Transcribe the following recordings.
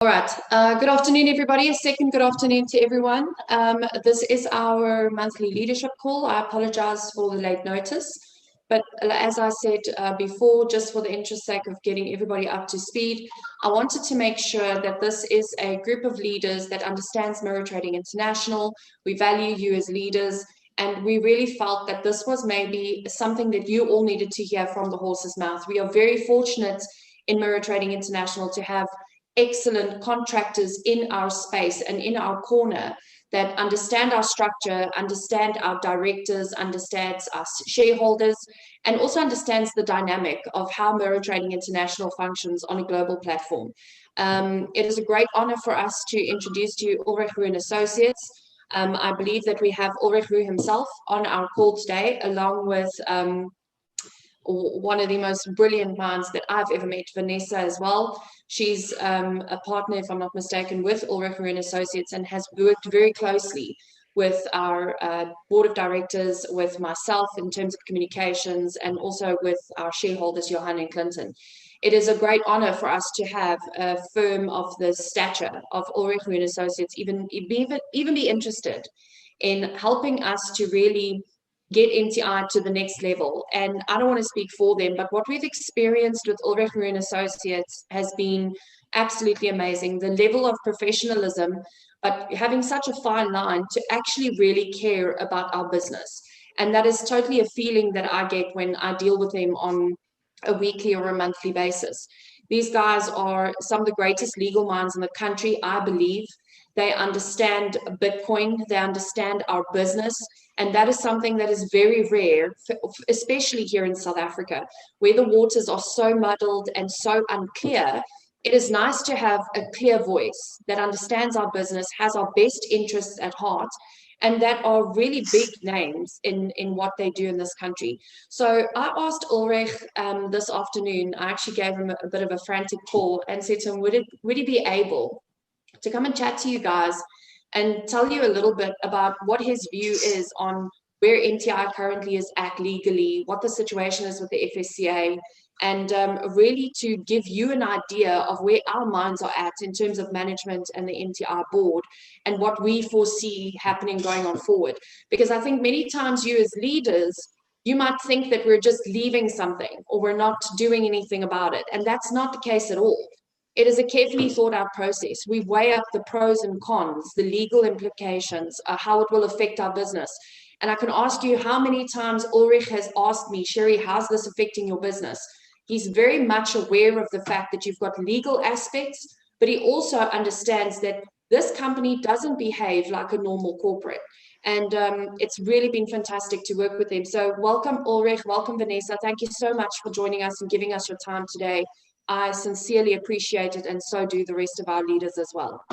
All right. Good afternoon, everybody. A second good afternoon to everyone. This is our monthly leadership call. I apologize for the late notice, but as I said before, just for the interest sake of getting everybody up to speed, I wanted to make sure that this is a group of leaders that understands Mirror Trading International. We value you as leaders, and we really felt that this was maybe something that you all needed to hear from the horse's mouth. We are very fortunate in Mirror Trading International to have excellent contractors in our space and in our corner that understand our structure, understand our directors, understands our shareholders, and also understands the dynamic of how Mirror Trading International functions on a global platform. It is a great honor for us to introduce to you Ulrich Roux and Associates. I believe that we have Ulrich Roux himself on our call today, along with one of the most brilliant minds that I've ever met, Vanessa, as well. She's a partner, if I'm not mistaken, with Ulrich Roux and Associates, and has worked very closely with our board of directors, with myself in terms of communications, and also with our shareholders, Johann and Clinton. It is a great honor for us to have a firm of the stature of Ulrich Roux and Associates even be interested in helping us to really get NTI to the next level. And I don't want to speak for them, but what we've experienced with Ulrich Roux and Associates has been absolutely amazing. The level of professionalism, but having such a fine line to actually really care about our business. And that is totally a feeling that I get when I deal with them on a weekly or a monthly basis. These guys are some of the greatest legal minds in the country, I believe. They understand Bitcoin, they understand our business, and that is something that is very rare, especially here in South Africa, where the waters are so muddled and so unclear. It is nice to have a clear voice that understands our business, has our best interests at heart, and that are really big names in what they do in this country. So I asked Ulrich this afternoon, I actually gave him a bit of a frantic call and said to him, would he be able to come and chat to you guys and tell you a little bit about what his view is on where NTI currently is at legally, what the situation is with the FSCA, and really to give you an idea of where our minds are at in terms of management and the NTI board and what we foresee happening going on forward. Because I think many times you as leaders, you might think that we're just leaving something or we're not doing anything about it. And that's not the case at all. It is a carefully thought out process. We weigh up the pros and cons, the legal implications, how it will affect our business. And I can ask you how many times Ulrich has asked me, Sherry, how's this affecting your business? He's very much aware of the fact that you've got legal aspects, but he also understands that this company doesn't behave like a normal corporate. And it's really been fantastic to work with him. So welcome, Ulrich. Welcome, Vanessa. Thank you so much for joining us and giving us your time today. I sincerely appreciate it, and so do the rest of our leaders as well.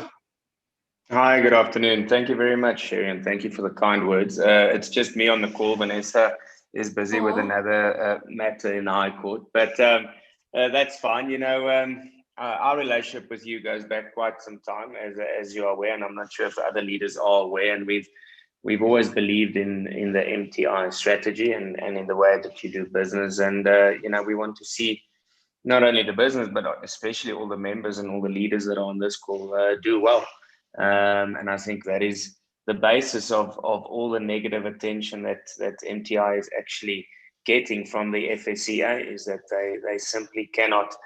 Hi, good afternoon. Thank you very much, Sherry, and thank you for the kind words. It's just me on the call. Vanessa is busy with another matter in the High Court, but that's fine. You know, our relationship with you goes back quite some time, as you are aware, and I'm not sure if other leaders are aware, and we've always believed in the MTI strategy and in the way that you do business, and you know, we want to see not only the business, but especially all the members and all the leaders that are on this call do well. And I think that is the basis of all the negative attention that MTI is actually getting from the FSCA, is that they simply cannot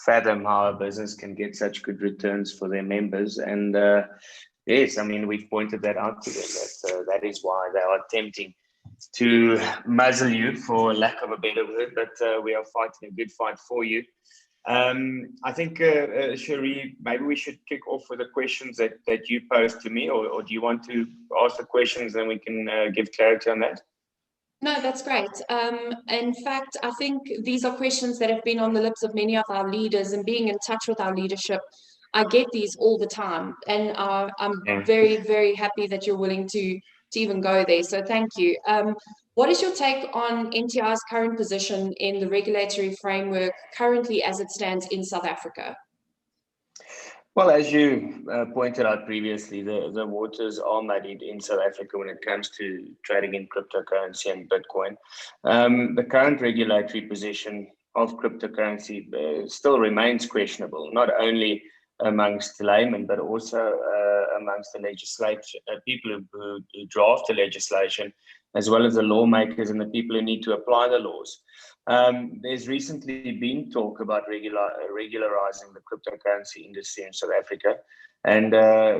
fathom how a business can get such good returns for their members. And yes, I mean, we've pointed that out to them, that is why they are attempting to muzzle you, for lack of a better word, but we are fighting a good fight for you. I think, Cherie, maybe we should kick off with the questions that you posed to me, or do you want to ask the questions and we can give clarity on that? No, that's great. In fact, I think these are questions that have been on the lips of many of our leaders, and being in touch with our leadership, I get these all the time, and I'm very, very happy that you're willing to even go there. So thank you. What is your take on NTI's current position in the regulatory framework currently as it stands in South Africa? Well, as you pointed out previously, the waters are muddied in South Africa when it comes to trading in cryptocurrency and Bitcoin. The current regulatory position of cryptocurrency still remains questionable, not only amongst the laymen, but also amongst the legislature, people who draft the legislation, as well as the lawmakers and the people who need to apply the laws. There's recently been talk about regularizing the cryptocurrency industry in South Africa. And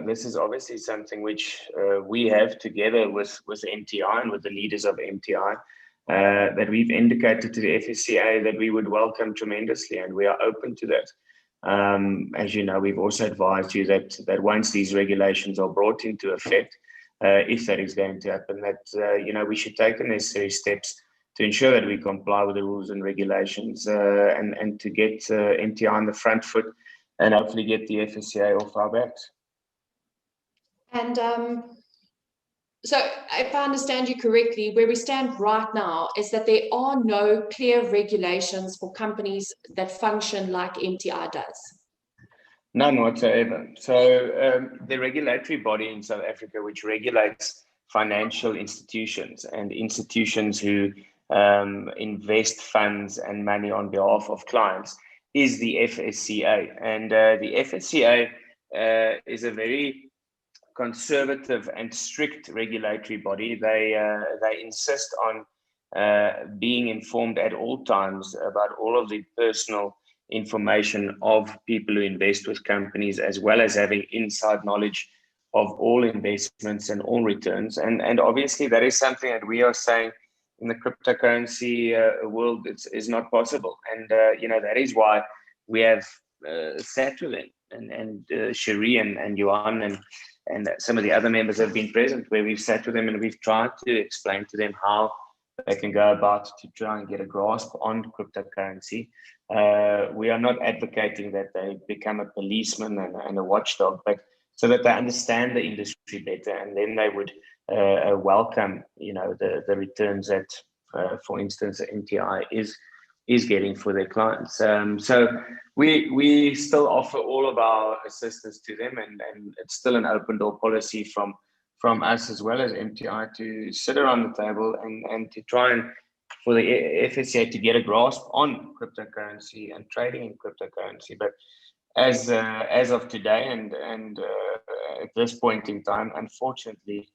this is obviously something which we have together with MTI and with the leaders of MTI, that we've indicated to the FSCA that we would welcome tremendously, and we are open to that. As you know, we've also advised you that once these regulations are brought into effect, if that is going to happen, that we should take the necessary steps to ensure that we comply with the rules and regulations, and to get MTI on the front foot, and hopefully get the FSCA off our backs. And so if I understand you correctly, where we stand right now is that there are no clear regulations for companies that function like MTI does. None whatsoever. So the regulatory body in South Africa, which regulates financial institutions and institutions who invest funds and money on behalf of clients, is the FSCA. And the FSCA is a very conservative and strict regulatory body. They insist on being informed at all times about all of the personal information of people who invest with companies, as well as having inside knowledge of all investments and all returns. And obviously that is something that we are saying in the cryptocurrency world is not possible. And that is why we have sat with them, and Cherie and Johann and some of the other members have been present, where we've sat with them and we've tried to explain to them how they can go about to try and get a grasp on cryptocurrency. We are not advocating that they become a policeman and a watchdog, but so that they understand the industry better, and then they would welcome, the returns that, for instance, MTI is getting for their clients. So we still offer all of our assistance to them, and it's still an open door policy from us as well as MTI to sit around the table and to try and for the FSCA to get a grasp on cryptocurrency and trading in cryptocurrency. But as of today and at this point in time, unfortunately,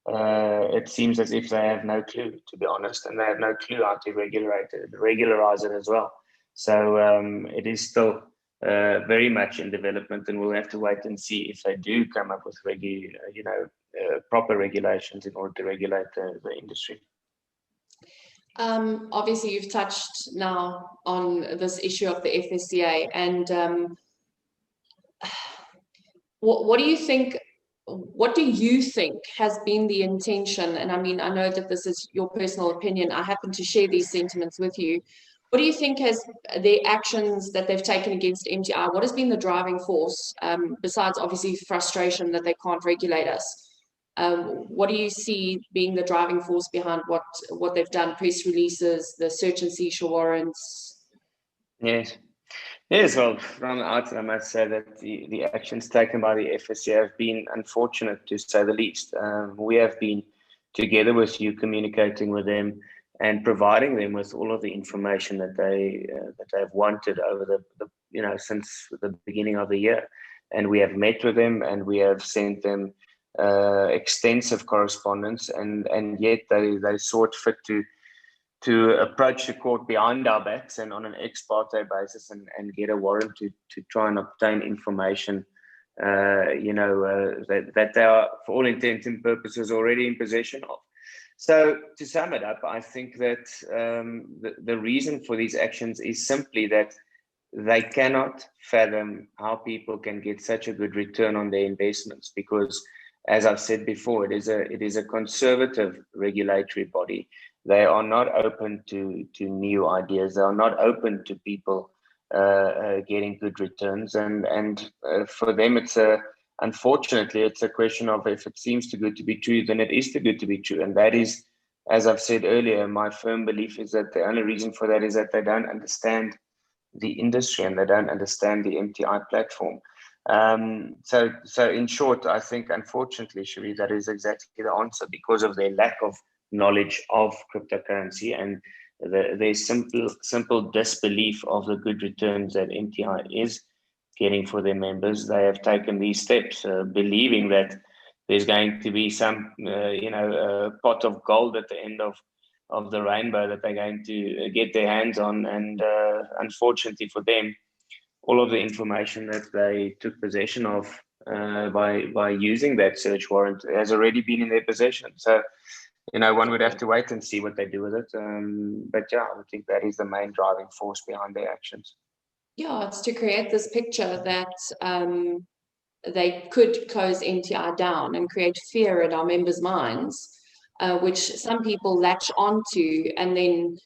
it seems as if they have no clue, to be honest, and they have no clue how to regularize it as well. So it is still very much in development, and we'll have to wait and see if they do come up with proper regulations in order to regulate the industry. Obviously, you've touched now on this issue of the FSCA, and what do you think? What do you think has been the intention? And I mean, I know that this is your personal opinion. I happen to share these sentiments with you. What do you think has the actions that they've taken against MTI? What has been the driving force, besides obviously frustration that they can't regulate us? What do you see being the driving force behind what they've done? Press releases, the search and seizure warrants? Yes, well, from the outset, I must say that the actions taken by the FSCA have been unfortunate, to say the least. We have been together with you, communicating with them and providing them with all of the information that they have wanted over since the beginning of the year. And we have met with them, and we have sent them extensive correspondence, and yet they sought fit to approach the court behind our backs and on an ex parte basis and get a warrant to try and obtain information, that they are, for all intents and purposes, already in possession of. So to sum it up, I think that the reason for these actions is simply that they cannot fathom how people can get such a good return on their investments, because, as I've said before, it is a conservative regulatory body. They are not open to new ideas. They are not open to people getting good returns. And for them, unfortunately, it's a question of, if it seems too good to be true, then it is too good to be true. And that is, as I've said earlier, my firm belief is that the only reason for that is that they don't understand the industry and they don't understand the MTI platform. So in short, I think, unfortunately, Cherie, that is exactly the answer, because of their lack of knowledge of cryptocurrency and their simple disbelief of the good returns that MTI is getting for their members, they have taken these steps, believing that there's going to be some, pot of gold at the end of the rainbow that they're going to get their hands on. And unfortunately for them, all of the information that they took possession of by using that search warrant has already been in their possession. So, one would have to wait and see what they do with it. But yeah, I think that is the main driving force behind their actions. Yeah, it's to create this picture that they could close NTI down and create fear in our members' minds, which some people latch onto, and then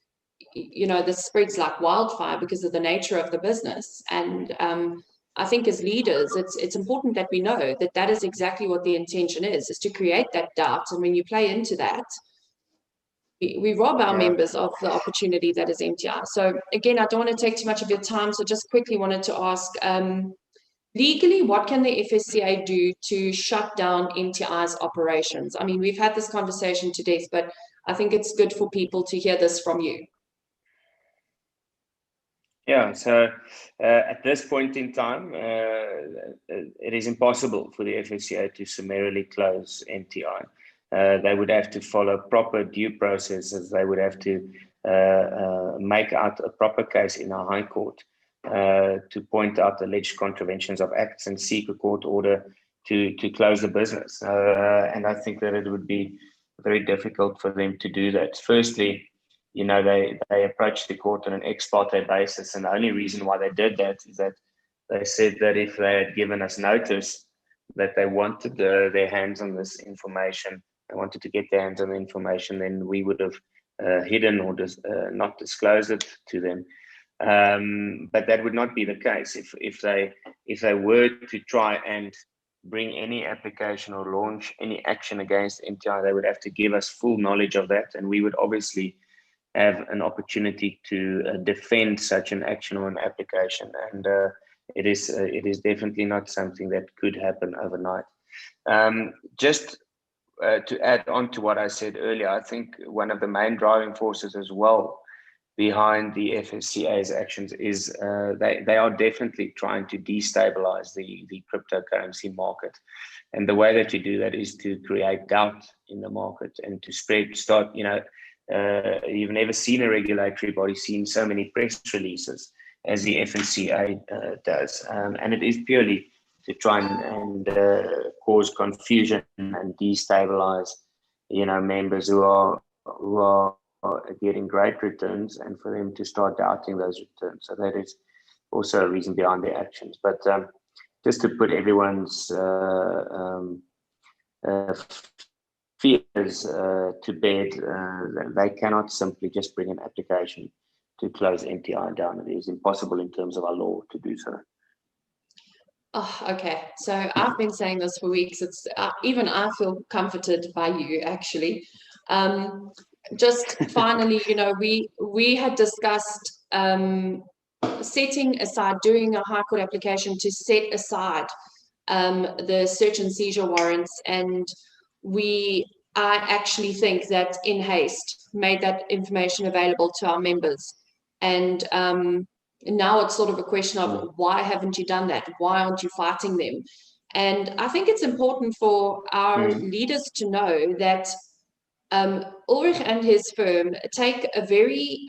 this spreads like wildfire because of the nature of the business. And I think as leaders, it's important that we know that that is exactly what the intention is to create that doubt. And when you play into that, we rob our members of the opportunity that is MTI. So again, I don't want to take too much of your time. So just quickly wanted to ask, legally, what can the FSCA do to shut down MTI's operations? I mean, we've had this conversation to death, but I think it's good for people to hear this from you. Yeah, so at this point in time, it is impossible for the FSCA to summarily close MTI. They would have to follow proper due processes. They would have to make out a proper case in a high court to point out alleged contraventions of acts and seek a court order to close the business. And I think that it would be very difficult for them to do that. Firstly, they approached the court on an ex parte basis, and the only reason why they did that is that they said that if they had given us notice that they wanted their hands on this information, they wanted to get their hands on the information, then we would have hidden or not disclosed it to them. But that would not be the case. If they were to try and bring any application or launch any action against MTI, they would have to give us full knowledge of that, and we would obviously have an opportunity to defend such an action or an application. And it is definitely not something that could happen overnight. Just to add on to what I said earlier, I think one of the main driving forces as well behind the FSCA's actions is they are definitely trying to destabilize the cryptocurrency market. And the way that you do that is to create doubt in the market and to start, you've never seen a regulatory body seen so many press releases as the FSCA does. And it is purely to try and cause confusion and destabilize, members who are getting great returns, and for them to start doubting those returns. So that is also a reason behind their actions. But just to put everyone's fears to bed, they cannot simply just bring an application to close MTI down. It is impossible in terms of our law to do so. Oh, okay. So I've been saying this for weeks. It's even I feel comforted by you, actually. Just finally, we had discussed setting aside, doing a High Court application to set aside the search and seizure warrants, and I actually think that in haste made that information available to our members. And now it's sort of a question of why haven't you done that? Why aren't you fighting them? And I think it's important for our leaders to know that Ulrich and his firm take a very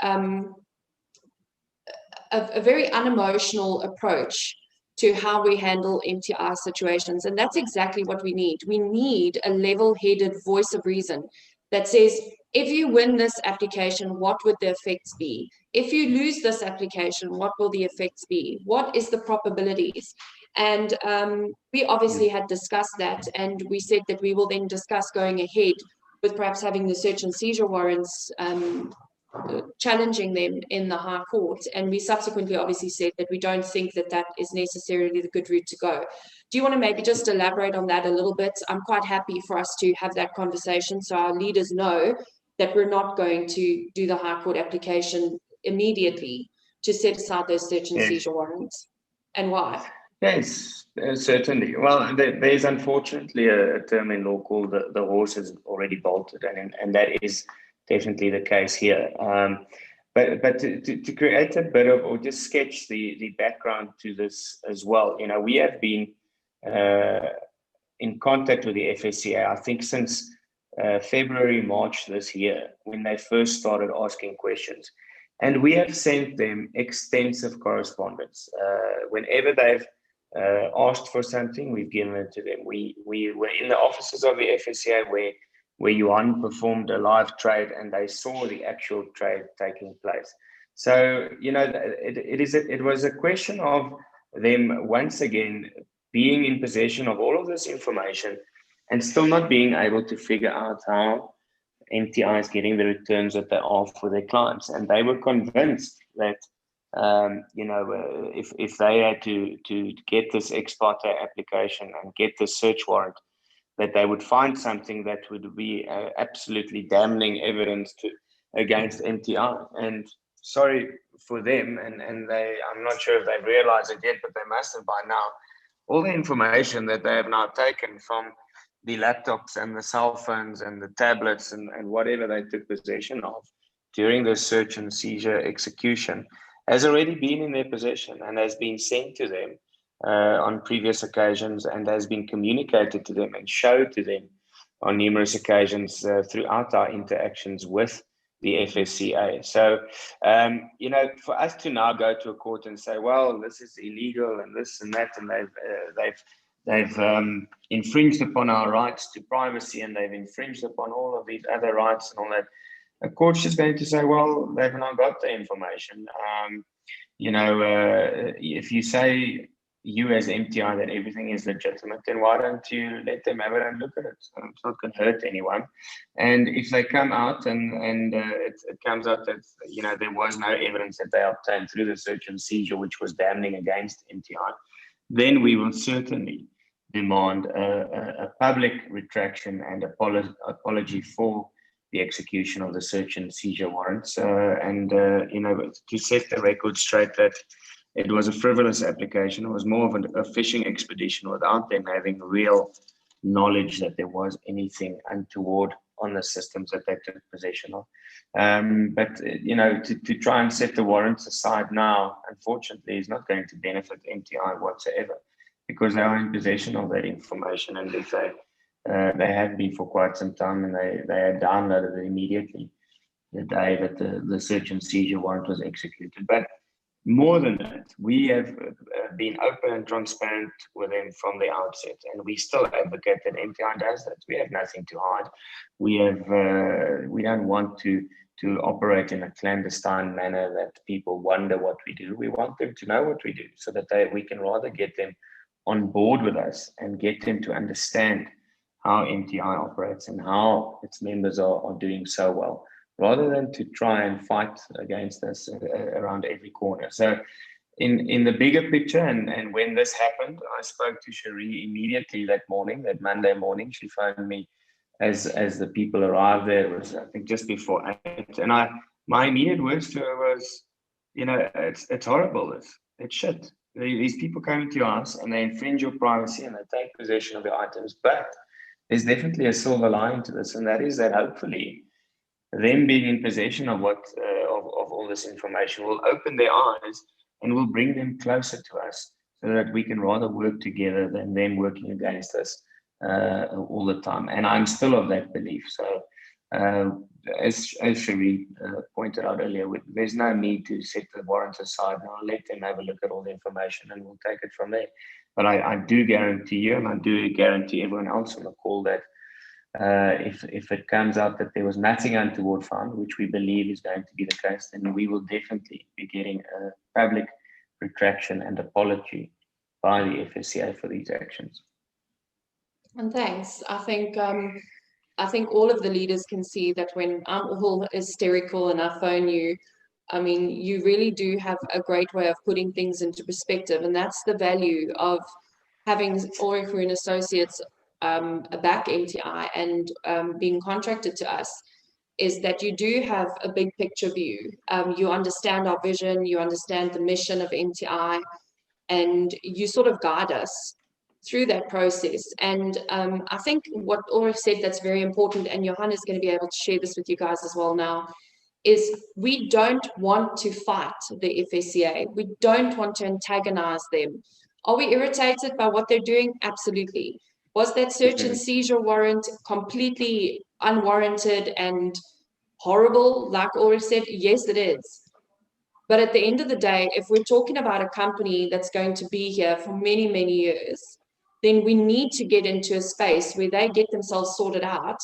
unemotional approach to how we handle MTI situations. And that's exactly what we need. We need a level-headed voice of reason that says, if you win this application, what would the effects be? If you lose this application, what will the effects be? What is the probabilities? And we obviously had discussed that, and we said that we will then discuss going ahead with perhaps having the search and seizure warrants, challenging them in the High Court. And we subsequently obviously said that we don't think that that is necessarily the good route to go. Do you want to maybe just elaborate on that a little bit? I'm quite happy for us to have that conversation so our leaders know that we're not going to do the High Court application immediately to set aside those search and seizure warrants, and why? Yes, certainly. Well, there's unfortunately a term in law called the horse has already bolted, and that is definitely the case here. but to create a bit of, or just sketch the background to this as well, we have been in contact with the FSCA, I think since February, March this year, when they first started asking questions. And we have sent them extensive correspondence. Whenever they've asked for something, we've given it to them. We were in the offices of the FSCA where Johann performed a live trade and they saw the actual trade taking place. So, it was a question of them once again being in possession of all of this information and still not being able to figure out how MTI is getting the returns that they are for their clients. And they were convinced that, if they had to get this ex parte application and get this search warrant, that they would find something that would be absolutely damning evidence against MTI. And sorry for them, and I'm not sure if they've realized it yet, but they must have by now. All the information that they have now taken from the laptops and the cell phones and the tablets and whatever they took possession of during the search and seizure execution has already been in their possession and has been sent to them on previous occasions and has been communicated to them and showed to them on numerous occasions throughout our interactions with the FSCA. So, for us to now go to a court and say, well, this is illegal and this and that, and they've infringed upon our rights to privacy and they've infringed upon all of these other rights and all that, a court's just going to say, well, they've now got the information. If you say, you as MTI, that everything is legitimate, then why don't you let them have it and look at it? It's not going to hurt anyone. And if they come out and it comes out that there was no evidence that they obtained through the search and seizure which was damning against MTI, then we will certainly demand a public retraction and apology for the execution of the search and seizure warrants, to set the record straight that it was a frivolous application. It was more of a fishing expedition without them having real knowledge that there was anything untoward on the systems that they took possession of. But to try and set the warrants aside now, unfortunately, is not going to benefit MTI whatsoever, because they are in possession of that information, and if they have been for quite some time, and they had downloaded it immediately the day that the search and seizure warrant was executed. But more than that, we have been open and transparent with them from the outset, and we still advocate that MTI does that. We have nothing to hide. We don't want to operate in a clandestine manner that people wonder what we do. We want them to know what we do, so that we can rather get them on board with us and get them to understand how MTI operates and how its members are doing so well, rather than to try and fight against us around every corner. So in the bigger picture, and when this happened, I spoke to Cherie immediately that Monday morning. She phoned me as the people arrived there. It was, I think, just before 8. And my immediate words to her was, it's horrible. It's shit. These people come into your house and they infringe your privacy and they take possession of your items. But there's definitely a silver lining to this, and that is that hopefully them being in possession of of all this information will open their eyes and will bring them closer to us, so that we can rather work together than them working against us all the time. And I'm still of that belief. So as Cherie pointed out earlier, there's no need to set the warrants aside now. Let them have a look at all the information and we'll take it from there. But I do guarantee you, and I do guarantee everyone else on the call, that if it comes out that there was nothing untoward found, which we believe is going to be the case, then we will definitely be getting a public retraction and apology by the FSCA for these actions. And thanks. I think all of the leaders can see that when I'm all hysterical and I phone you, I mean, you really do have a great way of putting things into perspective, and that's the value of having Ulrich Roux and Associates back MTI and being contracted to us, is that you do have a big picture view. You understand our vision, you understand the mission of MTI, and you sort of guide us through that process. And I think what Ulrich said that's very important, and Johann is going to be able to share this with you guys as well now, is we don't want to fight the FSCA. We don't want to antagonize them. Are we irritated by what they're doing? Absolutely. Was that search and seizure warrant completely unwarranted and horrible, like Ulrich said? Yes, it is. But at the end of the day, if we're talking about a company that's going to be here for many, many years, then we need to get into a space where they get themselves sorted out.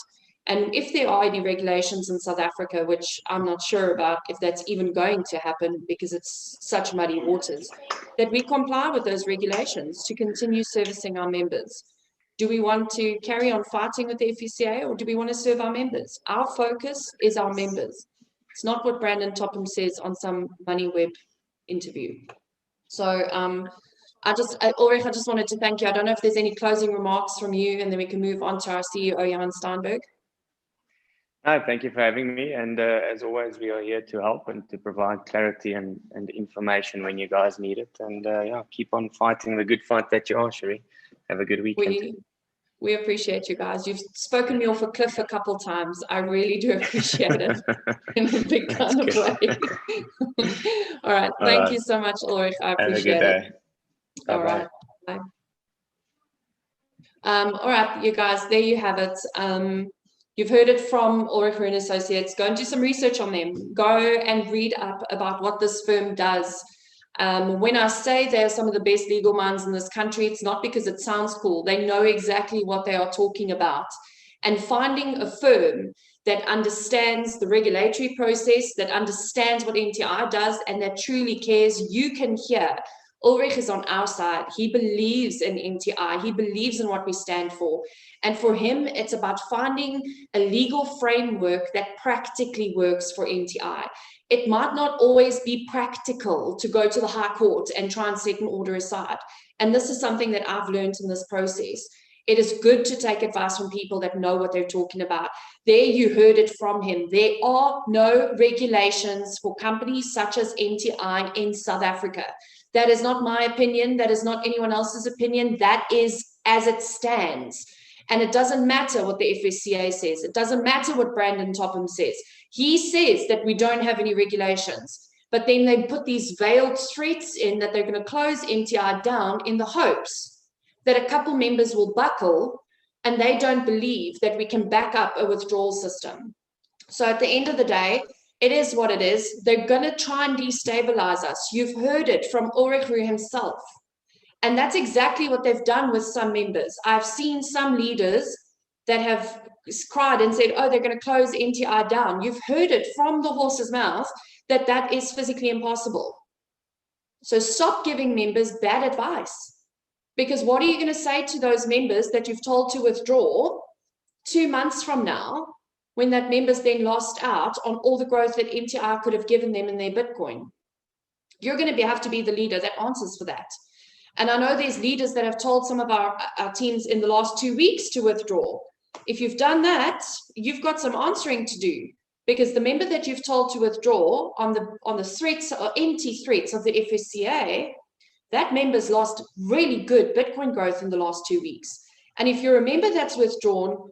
And if there are any regulations in South Africa, which I'm not sure about if that's even going to happen because it's such muddy waters, that we comply with those regulations to continue servicing our members. Do we want to carry on fighting with the FSCA, or do we want to serve our members? Our focus is our members. It's not what Brandon Topham says on some MoneyWeb interview. So Ulrich, I just wanted to thank you. I don't know if there's any closing remarks from you, and then we can move on to our CEO, Johann Steynberg. No, thank you for having me. And as always, we are here to help and to provide clarity and information when you guys need it. And yeah, keep on fighting the good fight that you are, Sherry. Have a good weekend. We appreciate you guys. You've spoken me off a cliff a couple of times. I really do appreciate it in a big kind of way. All right. Thank you so much, Ulrich. I appreciate it. All right. Bye. All right, you guys, there you have it. You've heard it from Ulrich Roux and Associates. Go and do some research on them. Go and read up about what this firm does. When I say they're some of the best legal minds in this country, it's not because it sounds cool. They know exactly what they are talking about. And finding a firm that understands the regulatory process, that understands what NTI does, and that truly cares, you can hear Ulrich is on our side. He believes in NTI. He believes in what we stand for. And for him, it's about finding a legal framework that practically works for NTI. It might not always be practical to go to the High Court and try and set an order aside. And this is something that I've learned in this process. It is good to take advice from people that know what they're talking about. There you heard it from him. There are no regulations for companies such as NTI in South Africa. That is not my opinion. That is not anyone else's opinion. That is as it stands. And it doesn't matter what the FSCA says. It doesn't matter what Brandon Topham says. He says that we don't have any regulations, but then they put these veiled threats in that they're going to close NTI down in the hopes that a couple members will buckle, and they don't believe that we can back up a withdrawal system. So at the end of the day, it is what it is. They're going to try and destabilize us. You've heard it from Ulrich Roux himself. And that's exactly what they've done with some members. I've seen some leaders that have cried and said, oh, they're going to close NTI down. You've heard it from the horse's mouth that that is physically impossible. So stop giving members bad advice. Because what are you going to say to those members that you've told to withdraw 2 months from now, when that member's then lost out on all the growth that NTI could have given them in their Bitcoin? You're going to have to be the leader that answers for that. And I know there's leaders that have told some of our teams in the last 2 weeks to withdraw. If you've done that, you've got some answering to do, because the member that you've told to withdraw on the threats or empty threats of the FSCA, that member's lost really good Bitcoin growth in the last 2 weeks. And if you're a member that's withdrawn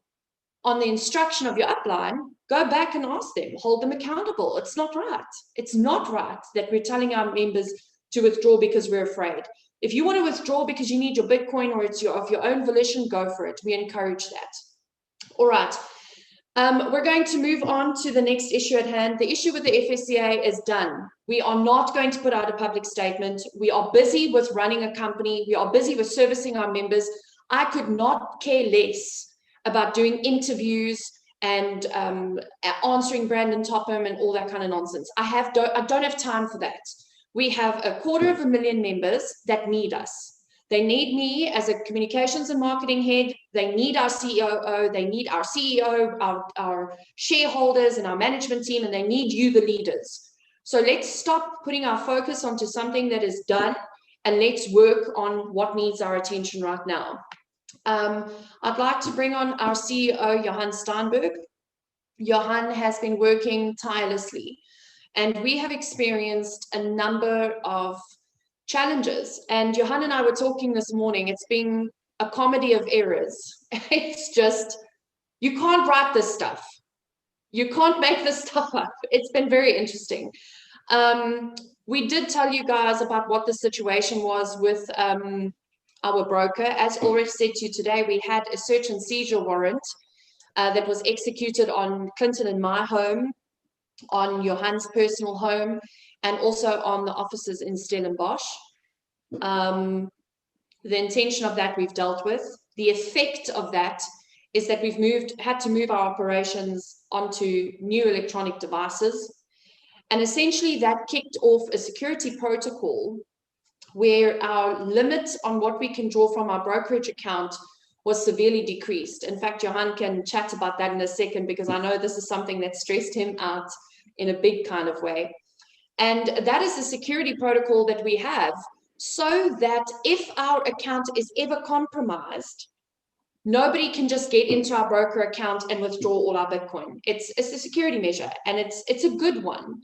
on the instruction of your upline, go back and ask them, hold them accountable. It's not right. It's not right that we're telling our members to withdraw because we're afraid. If you want to withdraw because you need your Bitcoin or it's of your own volition, go for it. We encourage that. All right. We're going to move on to the next issue at hand. The issue with the FSCA is done. We are not going to put out a public statement. We are busy with running a company. We are busy with servicing our members. I could not care less about doing interviews and answering Brandon Topham and all that kind of nonsense. I don't have time for that. We have 250,000 members that need us. They need me as a communications and marketing head. They need our COO. They need our CEO, our shareholders and our management team, and they need you, the leaders. So let's stop putting our focus onto something that is done, and let's work on what needs our attention right now. I'd like to bring on our CEO, Johann Steynberg. Johann has been working tirelessly, and we have experienced a number of challenges. And Johann and I were talking this morning. It's been a comedy of errors. It's just, you can't write this stuff. You can't make this stuff up. It's been very interesting. We did tell you guys about what the situation was with our broker. As Ulrich said to you today, we had a search and seizure warrant that was executed on Clinton and my home, on Johann's personal home, and also on the offices in Stellenbosch. The intention of that we've dealt with. The effect of that is that we've had to move our operations onto new electronic devices. And essentially that kicked off a security protocol where our limit on what we can draw from our brokerage account was severely decreased. In fact, Johann can chat about that in a second, because I know this is something that stressed him out in a big kind of way. And that is the security protocol that we have, so that if our account is ever compromised, nobody can just get into our broker account and withdraw all our Bitcoin. It's a security measure, and it's a good one.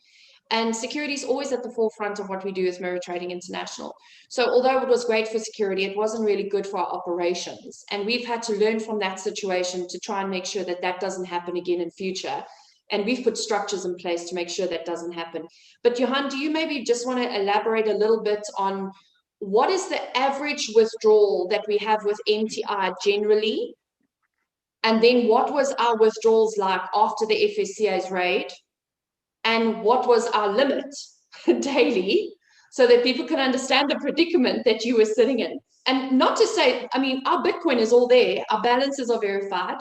And security is always at the forefront of what we do as Mirror Trading International. So although it was great for security, it wasn't really good for our operations. And we've had to learn from that situation to try and make sure that that doesn't happen again in future. And we've put structures in place to make sure that doesn't happen. But Johann, do you maybe just want to elaborate a little bit on what is the average withdrawal that we have with MTI generally? And then what was our withdrawals like after the FSCA's raid? And what was our limit daily, so that people can understand the predicament that you were sitting in? And not to say, I mean, our Bitcoin is all there, our balances are verified.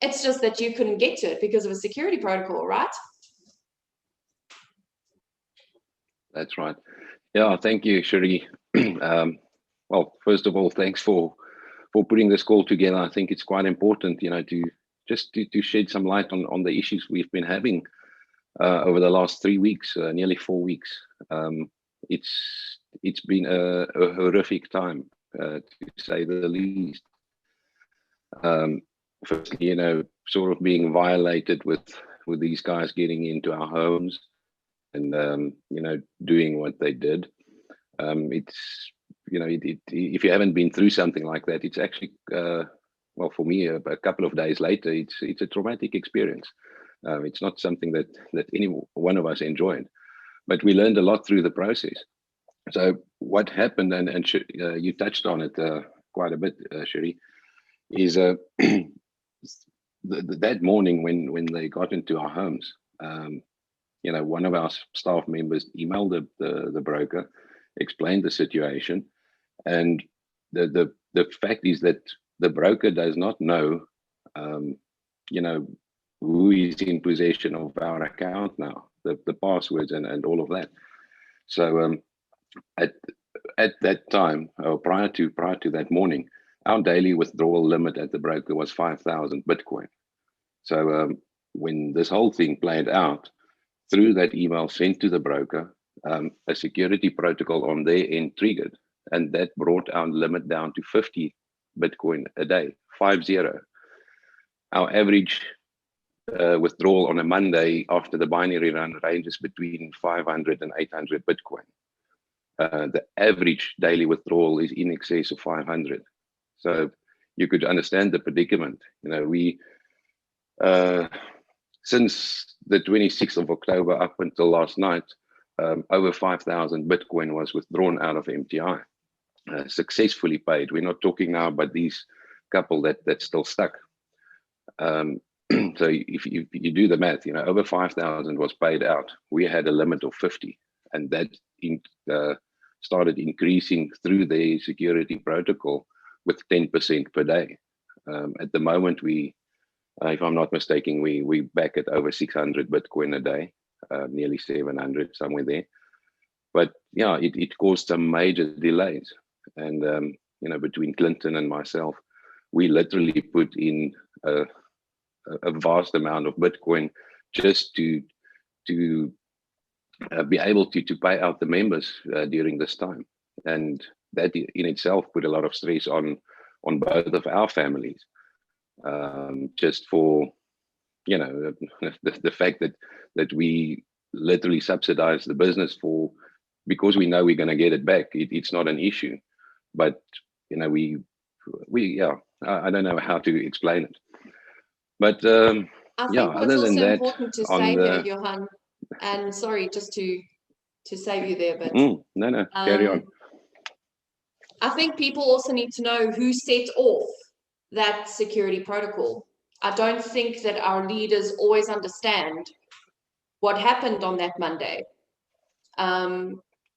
It's just that you couldn't get to it because of a security protocol, right? That's right. Yeah, thank you, Cherie. Well, first of all, thanks for putting this call together. I think it's quite important, you know, to shed some light on the issues we've been having over the last 3 weeks, nearly 4 weeks. It's been a horrific time, to say the least. Firstly, you know, sort of being violated with these guys getting into our homes and you know, doing what they did. It's, you know, if you haven't been through something like that, it's actually well, for me, a couple of days later, it's a traumatic experience. It's not something that any one of us enjoyed, but we learned a lot through the process. So what happened, and you touched on it quite a bit, Cherie, is that morning when they got into our homes, you know, one of our staff members emailed the broker, explained the situation, and the fact is that the broker does not know, you know, who is in possession of our account now, the passwords and all of that. So at that time, or prior to that morning, our daily withdrawal limit at the broker was 5,000 Bitcoin. So when this whole thing played out, through that email sent to the broker, a security protocol on their end triggered, and that brought our limit down to 50 Bitcoin a day, 50. Our average withdrawal on a Monday after the binary run ranges between 500 and 800 Bitcoin. The average daily withdrawal is in excess of 500. So you could understand the predicament. You know, we, since the 26th of October up until last night, over 5,000 Bitcoin was withdrawn out of MTI, successfully paid. We're not talking now about these couple that's still stuck. So if you do the math, you know, over 5,000 was paid out. We had a limit of 50, and that started increasing through the security protocol with 10% per day. At the moment, we, if I'm not mistaken, we back at over 600 Bitcoin a day, nearly 700, somewhere there. But yeah, it caused some major delays. And, you know, between Clinton and myself, we literally put in a vast amount of Bitcoin just to be able to pay out the members during this time. And that in itself put a lot of stress on both of our families, just for, you know, the fact that we literally subsidize the business because we know we're going to get it back. It's not an issue, but, you know, we yeah, I don't know how to explain it. But I think Yeah, what's other than also that, important to on say here, the Johann, and sorry, just to save you there, but no, carry on. I think people also need to know who set off that security protocol. I don't think that our leaders always understand what happened on that Monday.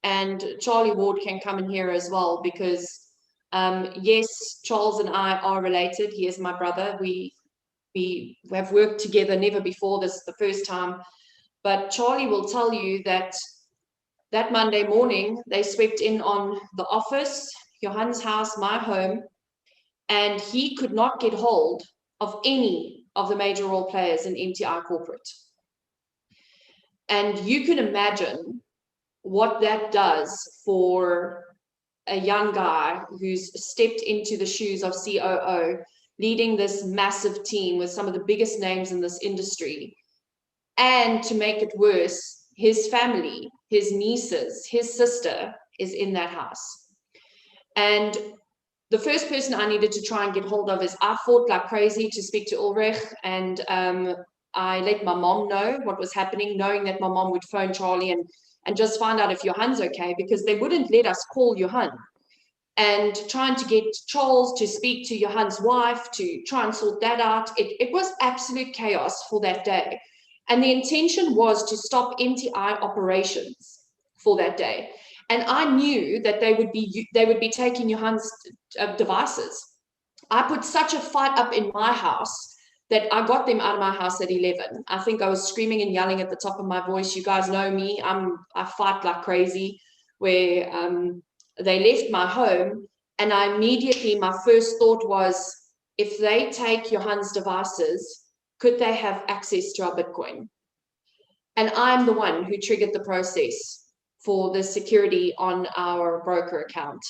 And Charlie Ward can come in here as well, because yes, Charles and I are related. He is my brother. We have worked together, never before this, the first time. But Charlie will tell you that that Monday morning, they swept in on the office, Johann's house, my home, and he could not get hold of any of the major role players in MTI corporate. And you can imagine what that does for a young guy who's stepped into the shoes of COO, leading this massive team with some of the biggest names in this industry. And to make it worse, his family, his nieces, his sister is in that house. And the first person I needed to try and get hold of is, I fought like crazy to speak to Ulrich, and I let my mom know what was happening, knowing that my mom would phone Charlie and just find out if Johann's okay, because they wouldn't let us call Johann. And trying to get Charles to speak to Johann's wife to try and sort that out, it was absolute chaos for that day. And the intention was to stop MTI operations for that day. And I knew that they would be taking Johann's devices. I put such a fight up in my house that I got them out of my house at 11. I think I was screaming and yelling at the top of my voice. You guys know me. I fight like crazy. Where they left my home, and I immediately, my first thought was, if they take Johann's devices, could they have access to our Bitcoin? And I'm the one who triggered the process for the security on our broker account,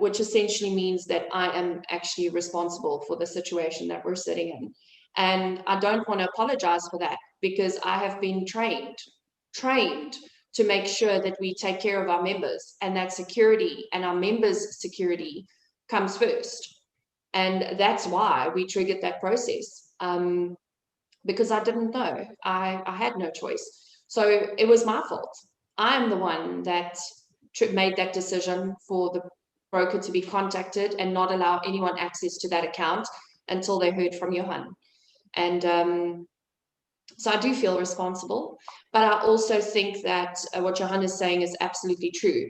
which essentially means that I am actually responsible for the situation that we're sitting in. And I don't want to apologize for that, because I have been trained to make sure that we take care of our members, and that security and our members' security comes first. And that's why we triggered that process, because I didn't know. I had no choice. So it was my fault. I'm the one that made that decision for the broker to be contacted and not allow anyone access to that account until they heard from Johann. And so I do feel responsible, but I also think that what Johann is saying is absolutely true.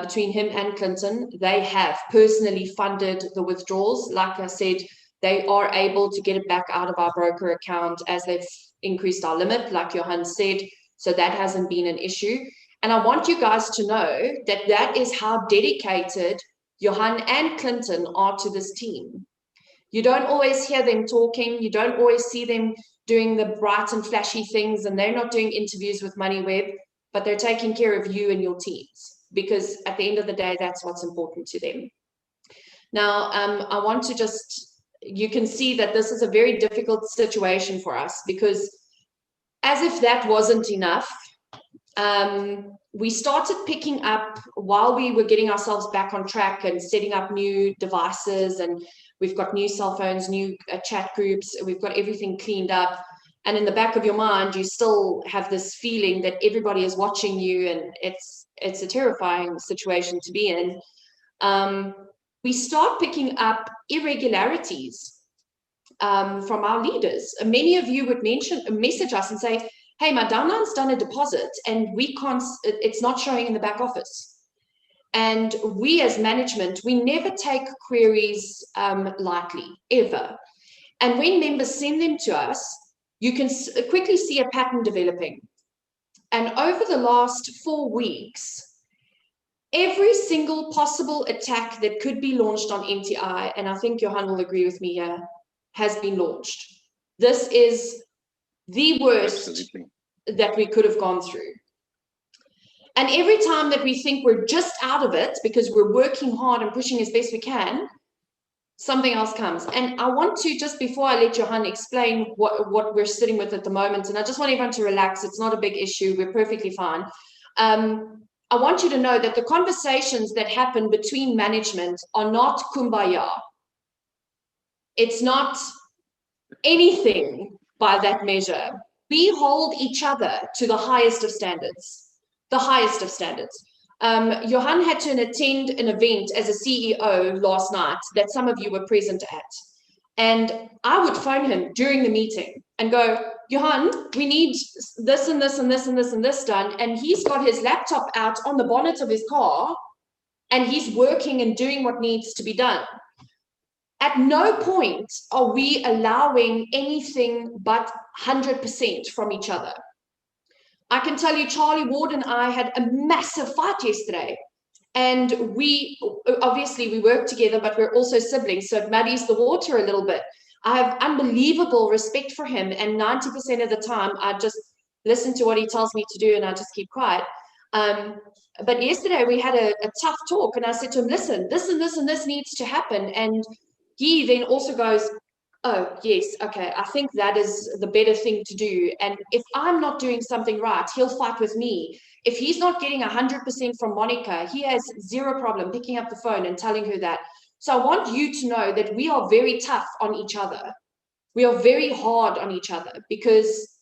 Between him and Clinton, they have personally funded the withdrawals. Like I said, they are able to get it back out of our broker account as they've increased our limit, like Johann said. So that hasn't been an issue. And I want you guys to know that that is how dedicated Johann and Clinton are to this team. You don't always hear them talking. You don't always see them doing the bright and flashy things, and they're not doing interviews with MoneyWeb, but they're taking care of you and your teams, because at the end of the day, that's what's important to them. Now, I want to just, you can see that this is a very difficult situation for us, because as if that wasn't enough, we started picking up, while we were getting ourselves back on track and setting up new devices, and we've got new cell phones, new chat groups, we've got everything cleaned up. And in the back of your mind, you still have this feeling that everybody is watching you, and it's a terrifying situation to be in. We start picking up irregularities from our leaders. Many of you would message us and say, hey, my downline's done a deposit and we can't, it's not showing in the back office. And we as management, we never take queries lightly, ever. And when members send them to us, you can quickly see a pattern developing. And over the last 4 weeks, every single possible attack that could be launched on MTI, and I think Johann will agree with me here, has been launched. This is the worst Absolutely. that we could have gone through. And every time that we think we're just out of it because we're working hard and pushing as best we can, something else comes. And I want to, just before I let Johann explain what we're sitting with at the moment, and I just want everyone to relax. It's not a big issue. We're perfectly fine. I want you to know that the conversations that happen between management are not kumbaya. It's not anything by that measure. We hold each other to the highest of standards, the highest of standards. Johann had to attend an event as a CEO last night that some of you were present at. And I would phone him during the meeting and go, Johann, we need this and this and this and this and this done. And he's got his laptop out on the bonnet of his car and he's working and doing what needs to be done. At no point are we allowing anything but 100% from each other. I can tell you, Charlie Ward and I had a massive fight yesterday. And we work together, but we're also siblings, so it muddies the water a little bit. I have unbelievable respect for him, and 90% of the time, I just listen to what he tells me to do, and I just keep quiet. But yesterday, we had a tough talk, and I said to him, listen, this and this and this needs to happen. And he then also goes, oh, yes, okay, I think that is the better thing to do. And if I'm not doing something right, he'll fight with me. If he's not getting 100% from Monica, he has zero problem picking up the phone and telling her that. So I want you to know that we are very tough on each other. We are very hard on each other because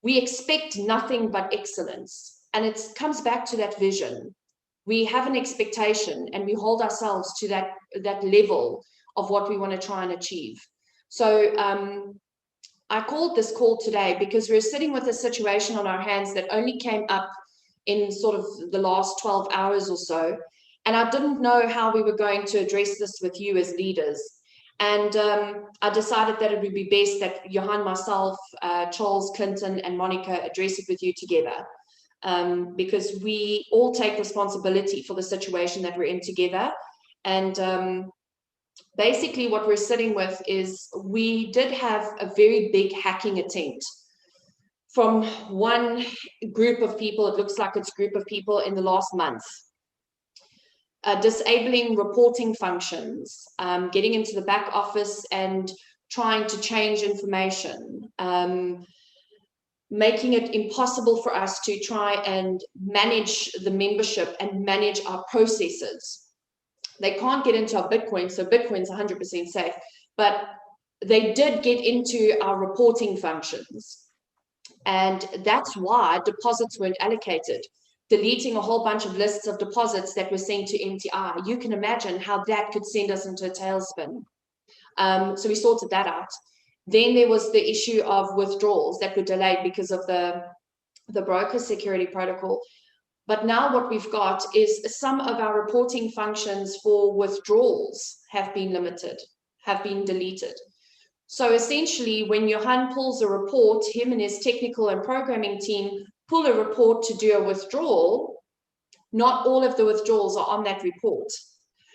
we expect nothing but excellence. And it comes back to that vision. We have an expectation and we hold ourselves to that level of what we want to try and achieve. So I called this call today because we're sitting with a situation on our hands that only came up in sort of the last 12 hours or so. And I didn't know how we were going to address this with you as leaders. And I decided that it would be best that Johann, myself, Charles, Clinton, and Monica address it with you together. Because we all take responsibility for the situation that we're in together. And basically what we're sitting with is we did have a very big hacking attempt from one group of people. It looks like it's a group of people in the last month, disabling reporting functions, getting into the back office and trying to change information, making it impossible for us to try and manage the membership and manage our processes. They can't get into our Bitcoin, so Bitcoin's 100% safe, but they did get into our reporting functions. And that's why deposits weren't allocated, deleting a whole bunch of lists of deposits that were sent to MTI. You can imagine how that could send us into a tailspin. So we sorted that out. Then there was the issue of withdrawals that were delayed because of the broker security protocol. But now what we've got is some of our reporting functions for withdrawals have been limited, have been deleted. So essentially, when Johann pulls a report, him and his technical and programming team pull a report to do a withdrawal, not all of the withdrawals are on that report.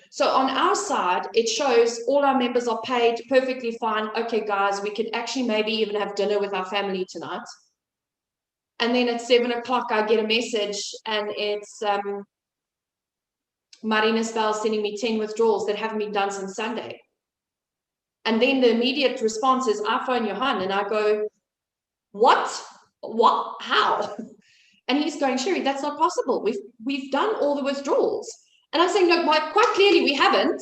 So on our side, it shows all our members are paid perfectly fine. Okay, guys, we could actually maybe even have dinner with our family tonight. And then at 7 o'clock, I get a message and it's Marina Spell sending me 10 withdrawals that haven't been done since Sunday. And then the immediate response is, I phone Johann and I go, what? How? And he's going, Sherry, that's not possible. We've done all the withdrawals. And I'm saying, no, quite clearly we haven't.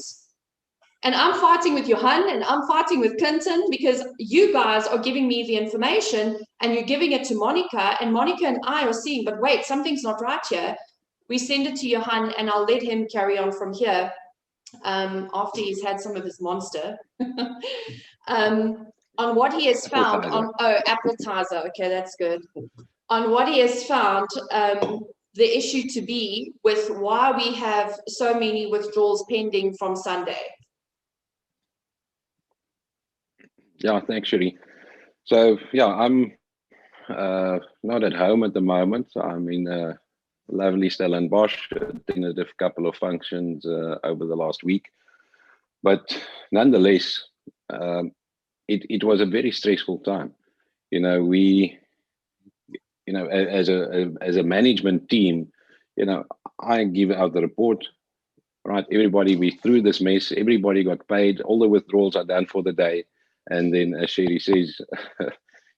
And I'm fighting with Johann and I'm fighting with Clinton because you guys are giving me the information and you're giving it to Monica, and Monica and I are seeing, but wait, something's not right here. We send it to Johann and I'll let him carry on from here after he's had some of his monster. On what he has found on, appetizer. Okay, that's good. On what he has found, the issue to be with why we have so many withdrawals pending from Sunday. Yeah, thanks, Sherry. So, yeah, I'm not at home at the moment. I'm in lovely Stellenbosch, attended a couple of functions over the last week. But nonetheless, it was a very stressful time. You know, we, you know, as a management team, you know, I give out the report, right? Everybody, we through this mess, everybody got paid, all the withdrawals are done for the day. And then, as Sherry says,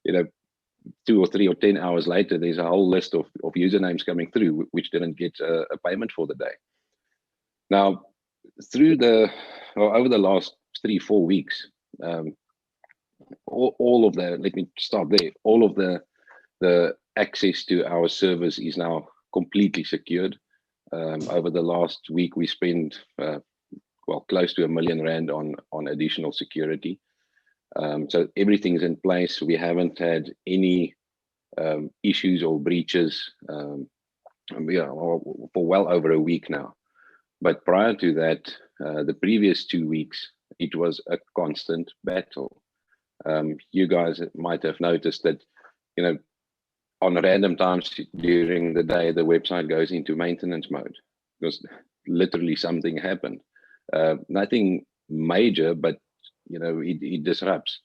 you know, 2 or 3 or 10 hours later, there's a whole list of usernames coming through which didn't get a payment for the day. Now, through over the last 3-4 weeks, all of the, let me start there, all of the access to our servers is now completely secured. Over the last week, we spent well, close to R1 million on additional security. So everything's in place. We haven't had any issues or breaches for well over a week now. But prior to that, the previous 2 weeks, it was a constant battle. You guys might have noticed that, you know, on random times during the day, the website goes into maintenance mode because literally something happened. Nothing major, but you know, it disrupts.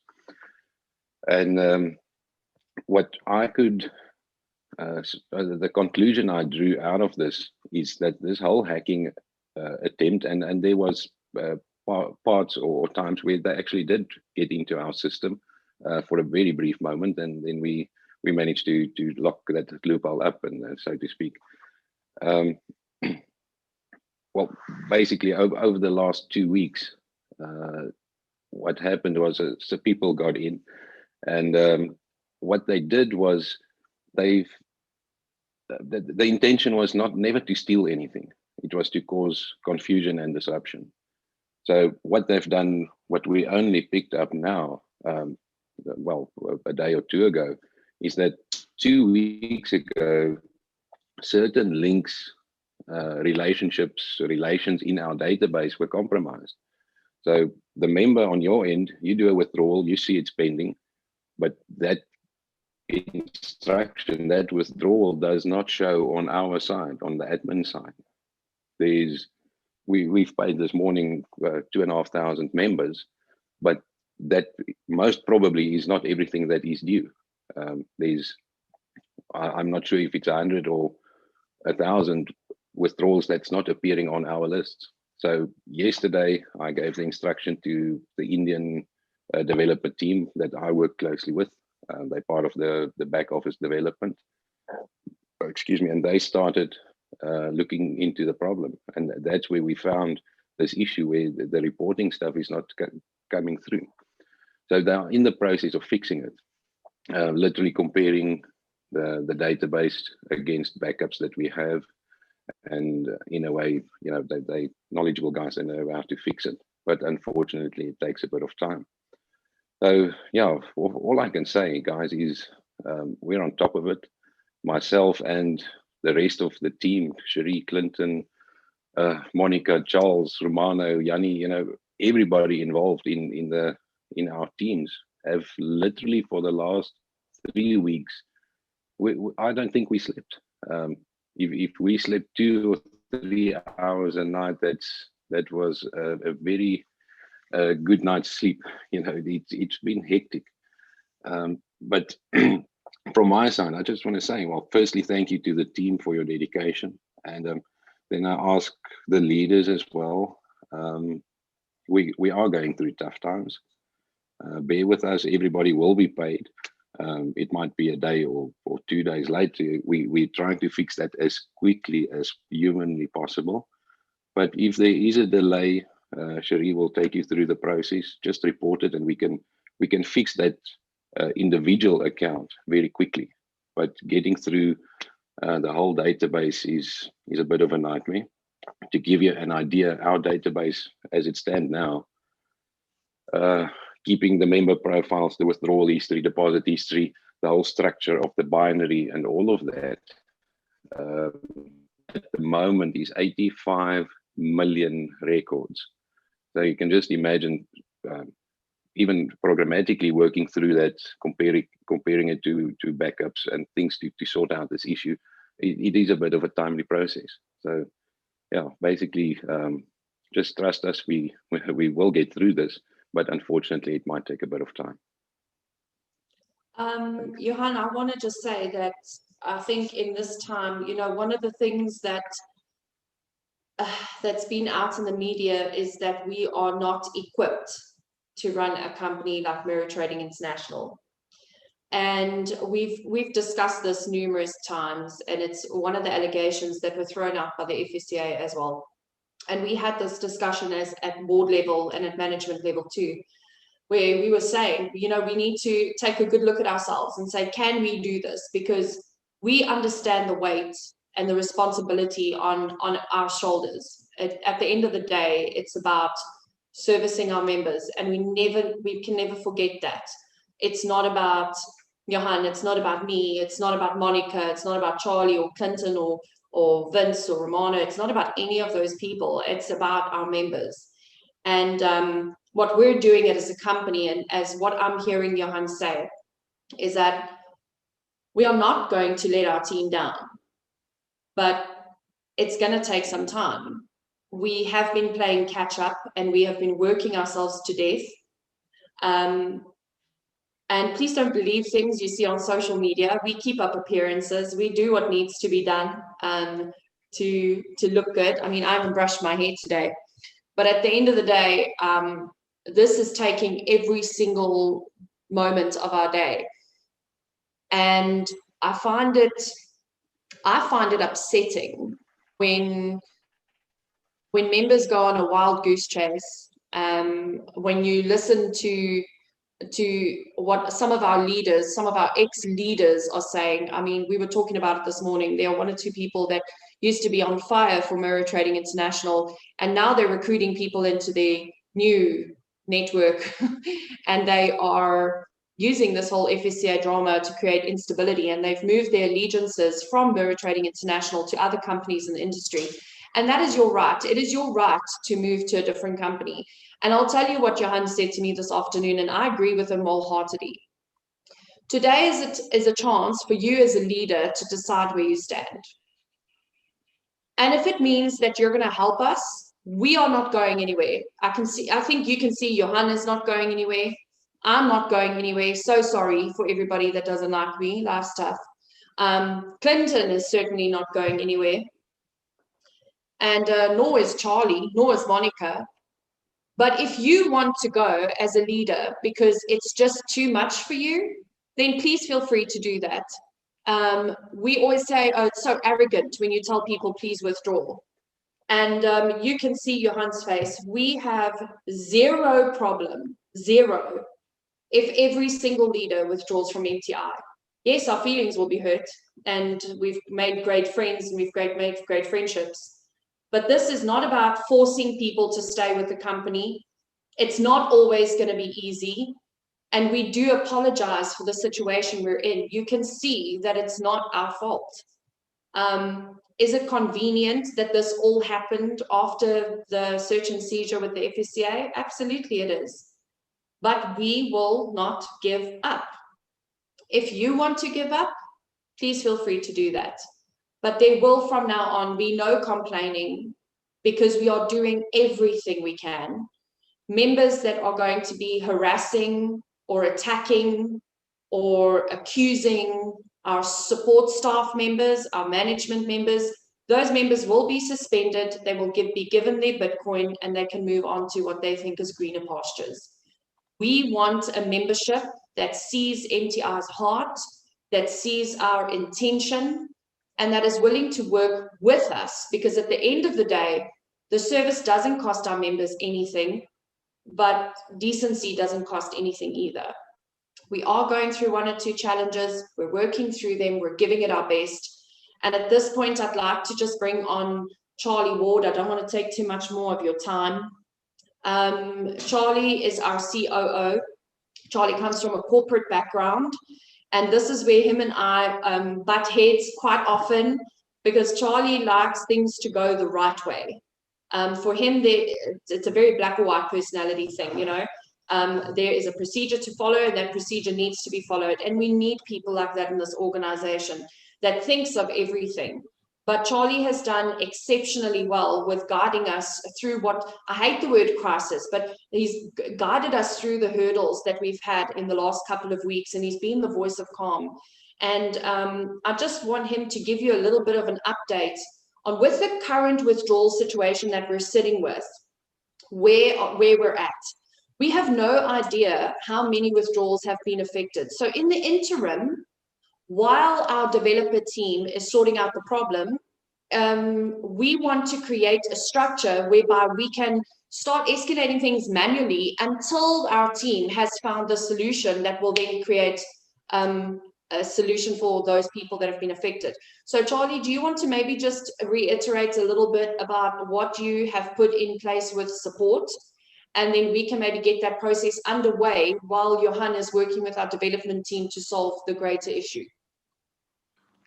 And what I could, the conclusion I drew out of this is that this whole hacking attempt, and there was parts or times where they actually did get into our system for a very brief moment, and then we managed to lock that loophole up, and so to speak. Well, basically over the last 2 weeks, what happened was so people got in, and what they did was the intention was never to steal anything. It was to cause confusion and disruption. So what they've done, what we only picked up now, well, a day or two ago, is that 2 weeks ago, certain links, relations in our database were compromised. So the member on your end, you do a withdrawal, you see it's pending, but that instruction, that withdrawal does not show on our side, on the admin side. We've paid this morning 2,500 members, but that most probably is not everything that is due. I'm not sure if it's 100 or 1,000 withdrawals that's not appearing on our list. So yesterday I gave the instruction to the Indian developer team that I work closely with. They're part of the back office development. Excuse me, and they started looking into the problem, and that's where we found this issue where the reporting stuff is not coming through. So they're in the process of fixing it, literally comparing the database against backups that we have, and in a way, you know, they knowledgeable guys, they know how to fix it, but unfortunately it takes a bit of time. So yeah, all I can say, guys, is we're on top of it. Myself and the rest of the team, Cherie, Clinton, Monica, Charles, Romano, Yanni, you know, everybody involved in our teams have literally for the last 3 weeks, I don't think we slept. If we slept 2 or 3 hours a night, that was a very good night's sleep. You know, it's been hectic. But from my side, I just want to say, well, firstly, thank you to the team for your dedication. And then I ask the leaders as well. We are going through tough times. Bear with us, everybody will be paid. It might be a day or 2 days later. We're trying to fix that as quickly as humanly possible. But if there is a delay, Cherie will take you through the process. Just report it, and we can fix that individual account very quickly. But getting through the whole database is a bit of a nightmare. To give you an idea, our database as it stands now, keeping the member profiles, the withdrawal history, deposit history, the whole structure of the binary and all of that, at the moment is 85 million records. So you can just imagine, even programmatically working through that, comparing it to backups and things to sort out this issue, it is a bit of a timely process. So yeah, basically, just trust us, we will get through this, but unfortunately it might take a bit of time. Johann, I want to just say that I think in this time, you know, one of the things that's been out in the media is that we are not equipped to run a company like Mirror Trading International. And we've discussed this numerous times, and it's one of the allegations that were thrown out by the FSCA as well. And we had this discussion at board level and at management level too. where we were saying, you know, we need to take a good look at ourselves and say, can we do this? Because we understand the weight and the responsibility on our shoulders. At the end of the day, it's about servicing our members, and we can never forget that. It's not about Johann, it's not about me, it's not about Monica, it's not about Charlie or Clinton or Vince or Romano. It's not about any of those people. It's about our members. And what we're doing as a company, and as what I'm hearing Johann say, is that we are not going to let our team down, but it's going to take some time. We have been playing catch up, and we have been working ourselves to death. And please don't believe things you see on social media. We keep up appearances. We do what needs to be done to look good. I mean, I haven't brushed my hair today. But at the end of the day, this is taking every single moment of our day. And I find it upsetting when members go on a wild goose chase, when you listen to what some of our leaders, some of our ex-leaders are saying. I mean, we were talking about it this morning. There are one or two people that used to be on fire for Mirror Trading International, and now they're recruiting people into their new network and they are using this whole FSCA drama to create instability, and they've moved their allegiances from Mirror Trading International to other companies in the industry. And that is your right. It is your right to move to a different company. And I'll tell you what Johann said to me this afternoon, and I agree with him wholeheartedly. Today is a chance for you as a leader to decide where you stand. And if it means that you're going to help us, we are not going anywhere. I think you can see Johann is not going anywhere. I'm not going anywhere. So sorry for everybody that doesn't like me. Life's tough. Clinton is certainly not going anywhere. And nor is Charlie, nor is Monica. But if you want to go as a leader because it's just too much for you, then please feel free to do that. We always say, oh, it's so arrogant when you tell people, please withdraw. And you can see Johann's face. We have zero problem, zero, if every single leader withdraws from MTI. Yes, our feelings will be hurt, and we've made great friends and we've made great friendships. But this is not about forcing people to stay with the company. It's not always going to be easy. And we do apologize for the situation we're in. You can see that it's not our fault. Is it convenient that this all happened after the search and seizure with the FSCA? Absolutely it is. But we will not give up. If you want to give up, please feel free to do that. But there will from now on be no complaining, because we are doing everything we can. Members that are going to be harassing or attacking or accusing our support staff members, our management members, those members will be suspended. They will be given their Bitcoin, and they can move on to what they think is greener pastures. We want a membership that sees MTI's heart, that sees our intention, and that is willing to work with us, because at the end of the day, the service doesn't cost our members anything, but decency doesn't cost anything either. We are going through one or two challenges. We're working through them. We're giving it our best. And at this point, I'd like to just bring on Charlie Ward. I don't want to take too much more of your time. Charlie is our COO. Charlie comes from a corporate background. And this is where him and I butt heads quite often, because Charlie likes things to go the right way. For him, it's a very black or white personality thing, you know. There is a procedure to follow, and that procedure needs to be followed. And we need people like that in this organization that thinks of everything. But Charlie has done exceptionally well with guiding us through what, I hate the word crisis, but he's guided us through the hurdles that we've had in the last couple of weeks, and he's been the voice of calm. And I just want him to give you a little bit of an update on, with the current withdrawal situation that we're sitting with, where we're at. We have no idea how many withdrawals have been affected. So in the interim, while our developer team is sorting out the problem, we want to create a structure whereby we can start escalating things manually until our team has found the solution that will then create a solution for those people that have been affected. So Charlie, do you want to maybe just reiterate a little bit about what you have put in place with support? And then we can maybe get that process underway while Johann is working with our development team to solve the greater issue.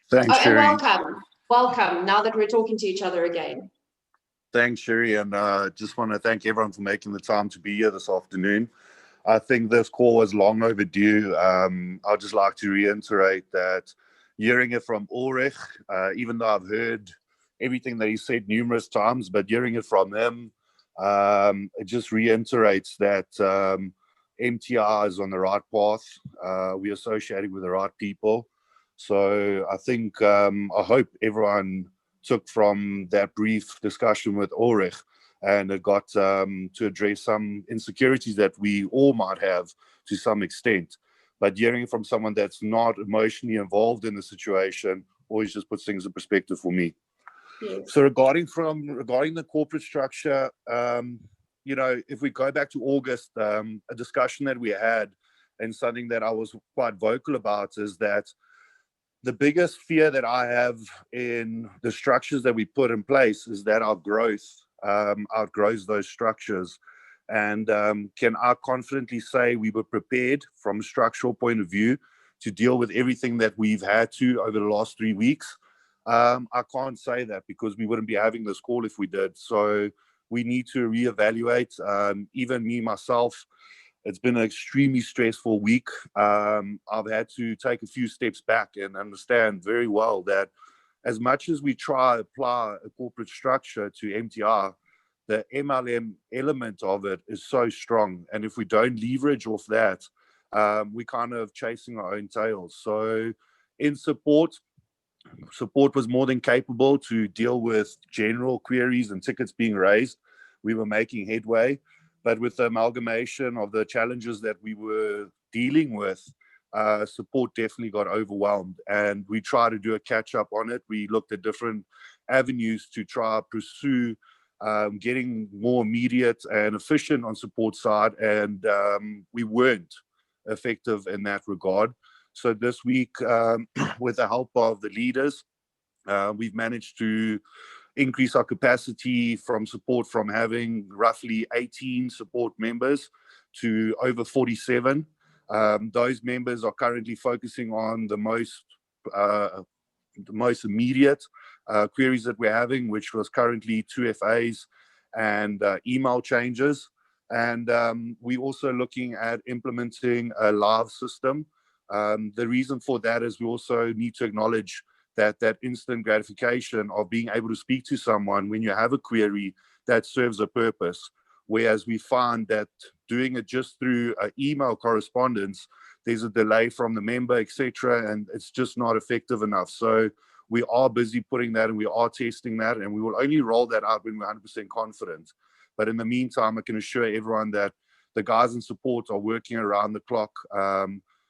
Thanks, Sherry. And welcome, now that we're talking to each other again. Thanks, Sherry, and just want to thank everyone for making the time to be here this afternoon. I think this call was long overdue. I'd just like to reiterate that hearing it from Ulrich, even though I've heard everything that he said numerous times, but hearing it from him, it just reiterates that MTR is on the right path. We're associated with the right people. So I think, I hope everyone took from that brief discussion with Ulrich and it got to address some insecurities that we all might have to some extent. But hearing from someone that's not emotionally involved in the situation always just puts things in perspective for me. Yes. So regarding the corporate structure, you know, if we go back to August, a discussion that we had and something that I was quite vocal about is that the biggest fear that I have in the structures that we put in place is that our growth outgrows those structures. And can I confidently say we were prepared from a structural point of view to deal with everything that we've had to over the last 3 weeks? I can't say that because we wouldn't be having this call if we did. So we need to reevaluate. Even me, myself, it's been an extremely stressful week. I've had to take a few steps back and understand very well that as much as we try to apply a corporate structure to MTR, the MLM element of it is so strong. And if we don't leverage off that, we're kind of chasing our own tails. So in support was more than capable to deal with general queries and tickets being raised. We were making headway. But with the amalgamation of the challenges that we were dealing with, support definitely got overwhelmed. And we tried to do a catch up on it. We looked at different avenues to try to pursue getting more immediate and efficient on support side. And we weren't effective in that regard. So this week, with the help of the leaders, we've managed to increase our capacity from support from having roughly 18 support members to over 47. Those members are currently focusing on the most immediate queries that we're having, which was currently 2 FAs and email changes. And we're also looking at implementing a live system. The reason for that is we also need to acknowledge that instant gratification of being able to speak to someone when you have a query that serves a purpose. Whereas we find that doing it just through email correspondence, there's a delay from the member, etc., and it's just not effective enough. So we are busy putting that and we are testing that, and we will only roll that out when we're 100% confident. But in the meantime, I can assure everyone that the guys in support are working around the clock.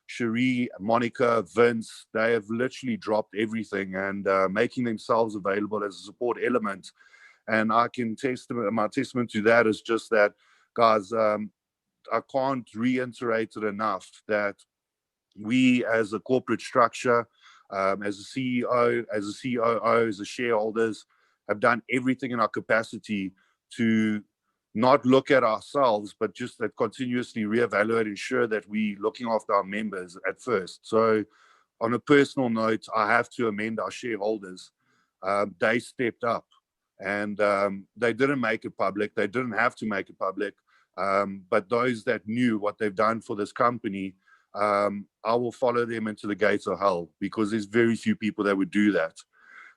Cherie, Monica, Vince, they have literally dropped everything and making themselves available as a support element. And I can my testament to that is just that, guys, I can't reiterate it enough that we as a corporate structure, as a CEO, as a COO, as a shareholders, have done everything in our capacity to not look at ourselves, but just that continuously reevaluate, ensure that we're looking after our members at first. So on a personal note, I have to amend our shareholders. They stepped up and they didn't make it public. They didn't have to make it public. But those that knew what they've done for this company, I will follow them into the gates of hell, because there's very few people that would do that.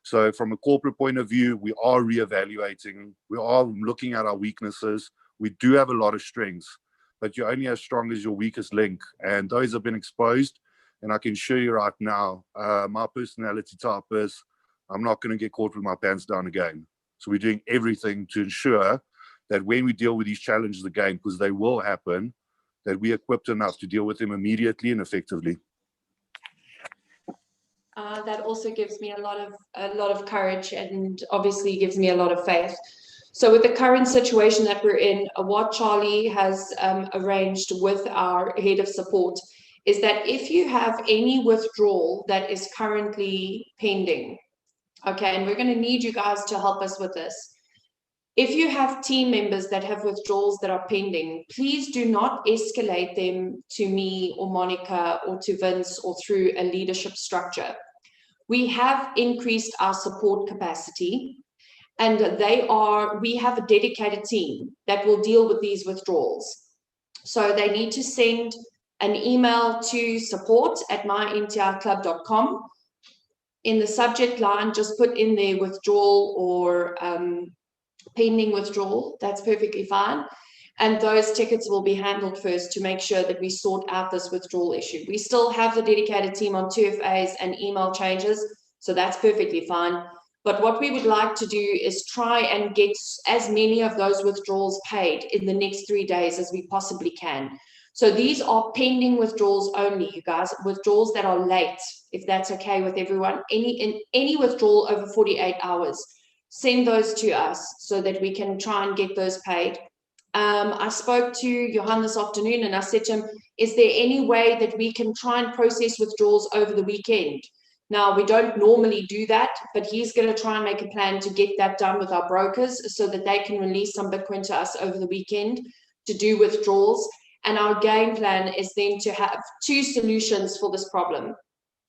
So from a corporate point of view, we are reevaluating. We are looking at our weaknesses. We do have a lot of strengths, but you're only as strong as your weakest link. And those have been exposed. And I can assure you right now, my personality type is I'm not going to get caught with my pants down again. So we're doing everything to ensure that when we deal with these challenges again, because they will happen, that we're equipped enough to deal with them immediately and effectively. That also gives me a lot of courage, and obviously gives me a lot of faith. So with the current situation that we're in, what Charlie has arranged with our head of support is that if you have any withdrawal that is currently pending, okay, and we're going to need you guys to help us with this. If you have team members that have withdrawals that are pending, please do not escalate them to me or Monica or to Vince or through a leadership structure. We have increased our support capacity, and we have a dedicated team that will deal with these withdrawals. So they need to send an email to support@mynticlub.com. In the subject line, just put in their withdrawal or pending withdrawal. That's perfectly fine. And those tickets will be handled first to make sure that we sort out this withdrawal issue. We still have the dedicated team on 2FAs and email changes, so that's perfectly fine. But what we would like to do is try and get as many of those withdrawals paid in the next 3 days as we possibly can. So these are pending withdrawals only, you guys, withdrawals that are late, if that's okay with everyone. Any withdrawal over 48 hours, send those to us so that we can try and get those paid. I spoke to Johann this afternoon and I said to him, is there any way that we can try and process withdrawals over the weekend? Now, we don't normally do that, but he's going to try and make a plan to get that done with our brokers so that they can release some Bitcoin to us over the weekend to do withdrawals. And our game plan is then to have 2 solutions for this problem.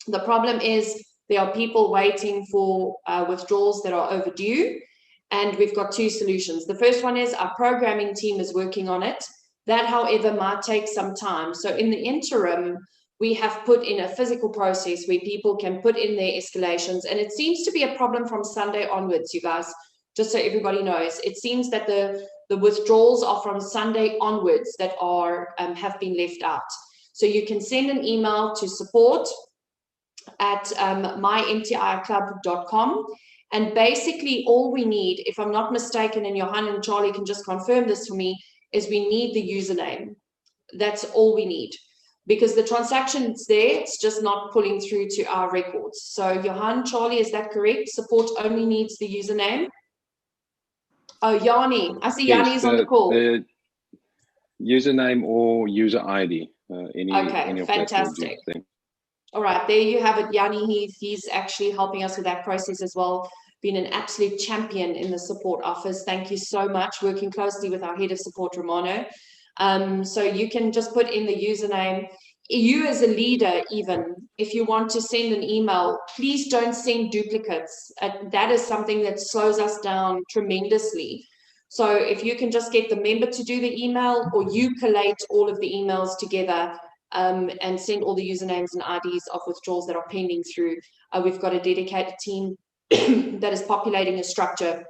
The problem is there are people waiting for withdrawals that are overdue, and we've got 2 solutions. The first one is our programming team is working on it. That, however, might take some time. So in the interim, we have put in a physical process where people can put in their escalations, and it seems to be a problem from Sunday onwards, you guys, just so everybody knows. It seems that the withdrawals are from Sunday onwards that are have been left out. So you can send an email to support@mynticlub.com, and basically all we need, if I'm not mistaken, and Johann and Charlie can just confirm this for me, is we need the username. That's all we need, because the transaction's there, it's just not pulling through to our records. So Johann, Charlie, is that correct? Support only needs the username? Oh, Yanni. I see Yanni's on the call. The username or user ID. Okay, fantastic. All right, there you have it, Yanni. He's actually helping us with that process as well. Been an absolute champion in the support office. Thank you so much, working closely with our head of support, Romano. So you can just put in the username. You as a leader, even if you want to send an email, please don't send duplicates. That is something that slows us down tremendously. So if you can just get the member to do the email, or you collate all of the emails together and send all the usernames and IDs of withdrawals that are pending through. We've got a dedicated team that is populating a structure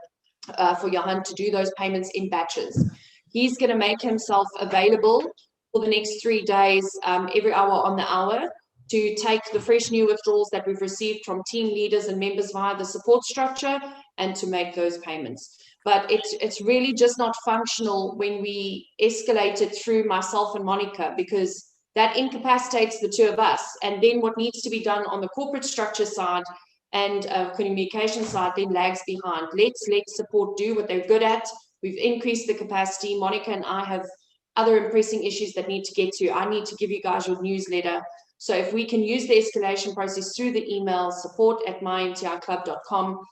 for Johann to do those payments in batches. He's going to make himself available for the next 3 days, every hour on the hour, to take the fresh new withdrawals that we've received from team leaders and members via the support structure and to make those payments. But it's really just not functional when we escalate it through myself and Monica, because that incapacitates the 2 of us. And then what needs to be done on the corporate structure side and communication side then lags behind. Let's let support do what they're good at. We've increased the capacity. Monica and I have other pressing issues that need to get to. I need to give you guys your newsletter. So if we can use the escalation process through the email support@mynticlub.com,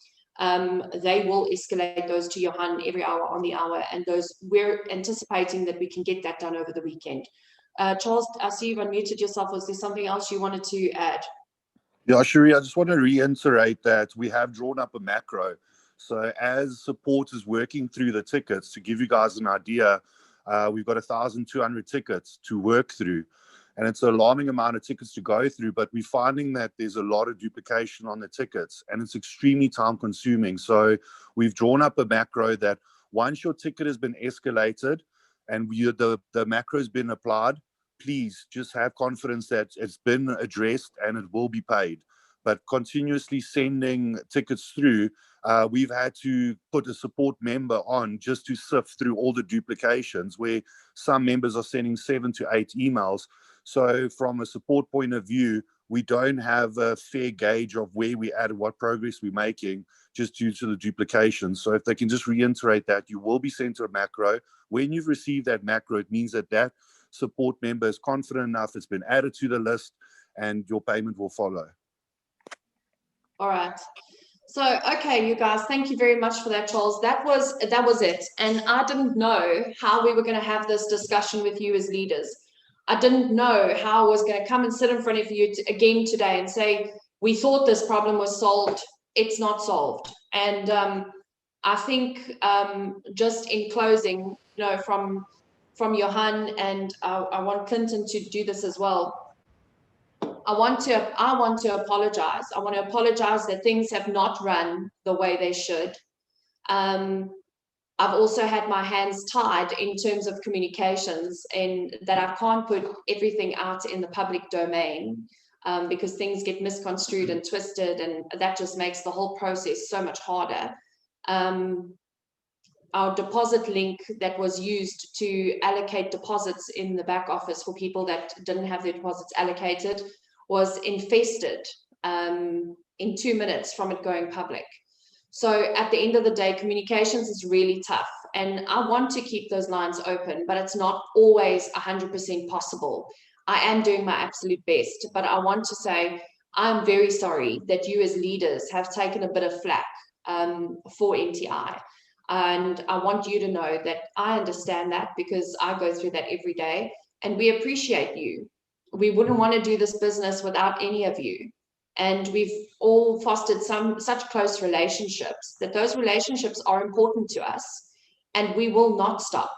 they will escalate those to Johann every hour on the hour. And those, we're anticipating that we can get that done over the weekend. Charles, I see you've unmuted yourself. Was there something else you wanted to add? Yeah, Sherry, I just want to reiterate that we have drawn up a macro. So as support is working through the tickets, to give you guys an idea, we've got 1,200 tickets to work through. And it's an alarming amount of tickets to go through, but we're finding that there's a lot of duplication on the tickets, and it's extremely time consuming. So we've drawn up a macro that once your ticket has been escalated and the macro has been applied, please just have confidence that it's been addressed and it will be paid. But continuously sending tickets through, we've had to put a support member on just to sift through all the duplications, where some members are sending 7 to 8 emails. So from a support point of view, we don't have a fair gauge of where we at and what progress we're making just due to the duplication. So if they can just reiterate that, you will be sent to a macro. When you've received that macro, it means that that support member is confident enough, it's been added to the list, and your payment will follow. All right. So, okay, you guys, thank you very much for that, Charles. That was it. And I didn't know how we were going to have this discussion with you as leaders. I didn't know how I was going to come and sit in front of you again today and say, we thought this problem was solved. It's not solved. And I think just in closing, you know, from Johann, and I want Clinton to do this as well. I want to apologize. I want to apologize that things have not run the way they should. I've also had my hands tied in terms of communications, and that I can't put everything out in the public domain because things get misconstrued and twisted, and that just makes the whole process so much harder. Our deposit link that was used to allocate deposits in the back office for people that didn't have their deposits allocated was infested in 2 minutes from it going public. So at the end of the day, communications is really tough, and I want to keep those lines open, but it's not always 100% possible. I am doing my absolute best, but I want to say I'm very sorry that you as leaders have taken a bit of flack for NTI. And I want you to know that I understand that, because I go through that every day, and we appreciate you. We wouldn't want to do this business without any of you. And we've all fostered such close relationships that those relationships are important to us, and we will not stop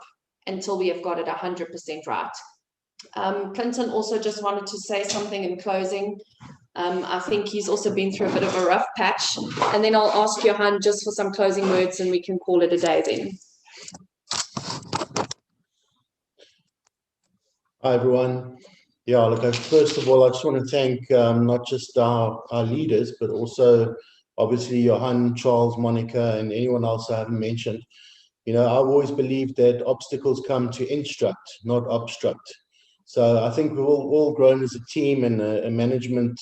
until we have got it 100% right. Clinton also just wanted to say something in closing. I think he's also been through a bit of a rough patch, and then I'll ask Johann just for some closing words, and we can call it a day then. Hi, everyone. Yeah, look, first of all, I just want to thank not just our leaders, but also obviously Johann, Charles, Monica, and anyone else I haven't mentioned. You know, I've always believed that obstacles come to instruct, not obstruct. So I think we've all grown as a team and a management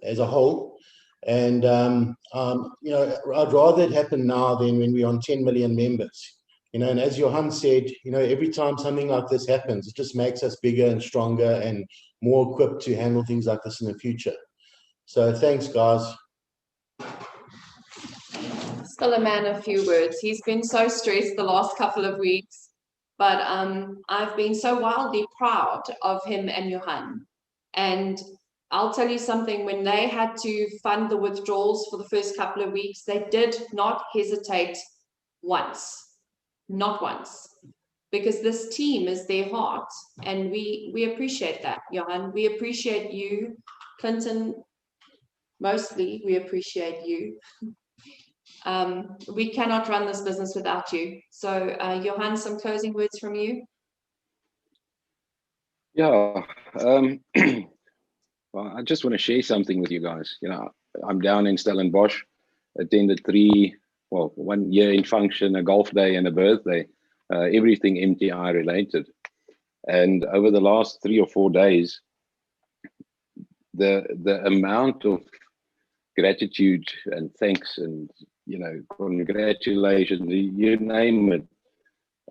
as a whole. And, you know, I'd rather it happen now than when we're on 10 million members. You know, and as Johann said, you know, every time something like this happens, it just makes us bigger and stronger and more equipped to handle things like this in the future. So thanks, guys. Still a man of few words. He's been so stressed the last couple of weeks, but I've been so wildly proud of him and Johann. And I'll tell you something, when they had to fund the withdrawals for the first couple of weeks, they did not hesitate once. Not once, because this team is their heart, and we appreciate that, Johann. We appreciate you, Clinton. Mostly, we appreciate you. We cannot run this business without you. So, Johann, some closing words from you. Yeah, well, I just want to share something with you guys. You know, I'm down in Stellenbosch, attended 1 year in function, a golf day and a birthday, everything MTI related. And over the last 3 or 4 days, the amount of gratitude and thanks and, you know, congratulations, you name it,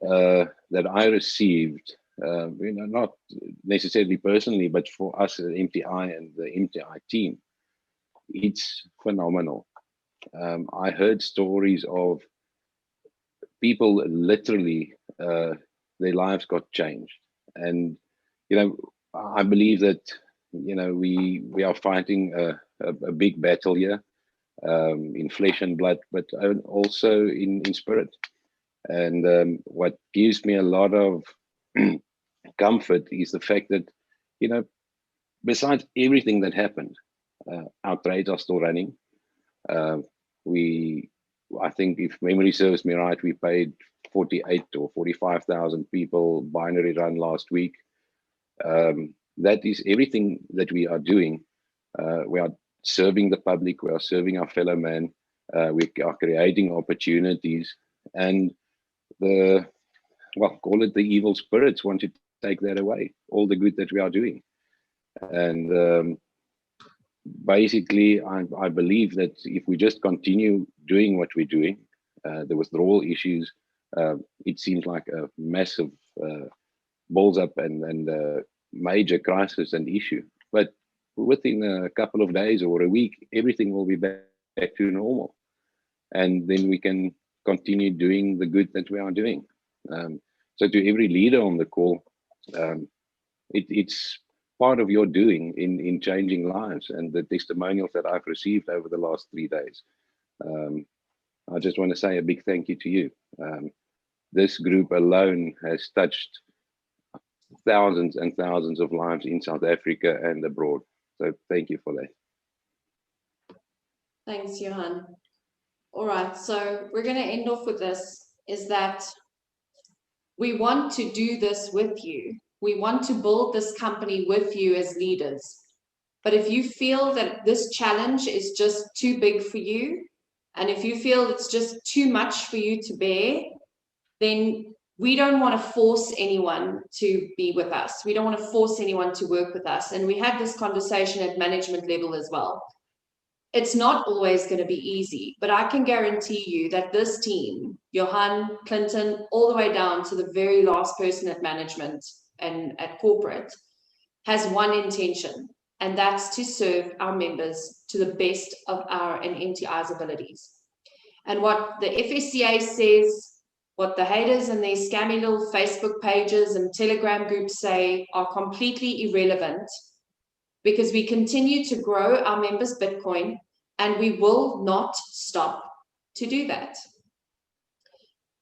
that I received, you know, not necessarily personally, but for us at MTI and the MTI team, it's phenomenal. I heard stories of people literally, their lives got changed. And, you know, I believe that, you know, we are fighting a big battle here, in flesh and blood, but also in spirit. And what gives me a lot of comfort is the fact that, you know, besides everything that happened, our trades are still running. I think, if memory serves me right, we paid 48 or 45,000 people binary run last week. That is everything that we are doing. We are serving the public, we are serving our fellow man, we are creating opportunities, and call it the evil spirits want to take that away, all the good that we are doing. And basically, I believe that if we just continue doing what we're doing, the withdrawal issues, it seems like a massive balls up and major crisis and issue. But within a couple of days or a week, everything will be back to normal. And then we can continue doing the good that we are doing. So to every leader on the call, it's part of your doing in changing lives, and the testimonials that I've received over the last 3 days. I just want to say a big thank you to you. This group alone has touched thousands and thousands of lives in South Africa and abroad. So thank you for that. Thanks, Johann. All right, so we're going to end off with this, is that we want to do this with you. We want to build this company with you as leaders. But if you feel that this challenge is just too big for you, and if you feel it's just too much for you to bear, then we don't want to force anyone to be with us. We don't want to force anyone to work with us. And we had this conversation at management level as well. It's not always going to be easy, but I can guarantee you that this team, Johann, Clinton, all the way down to the very last person at management and at corporate, has one intention, and that's to serve our members to the best of our and NTI's abilities. And what the FSCA says, what the haters and their scammy little Facebook pages and Telegram groups say are completely irrelevant, because we continue to grow our members' Bitcoin, and we will not stop to do that.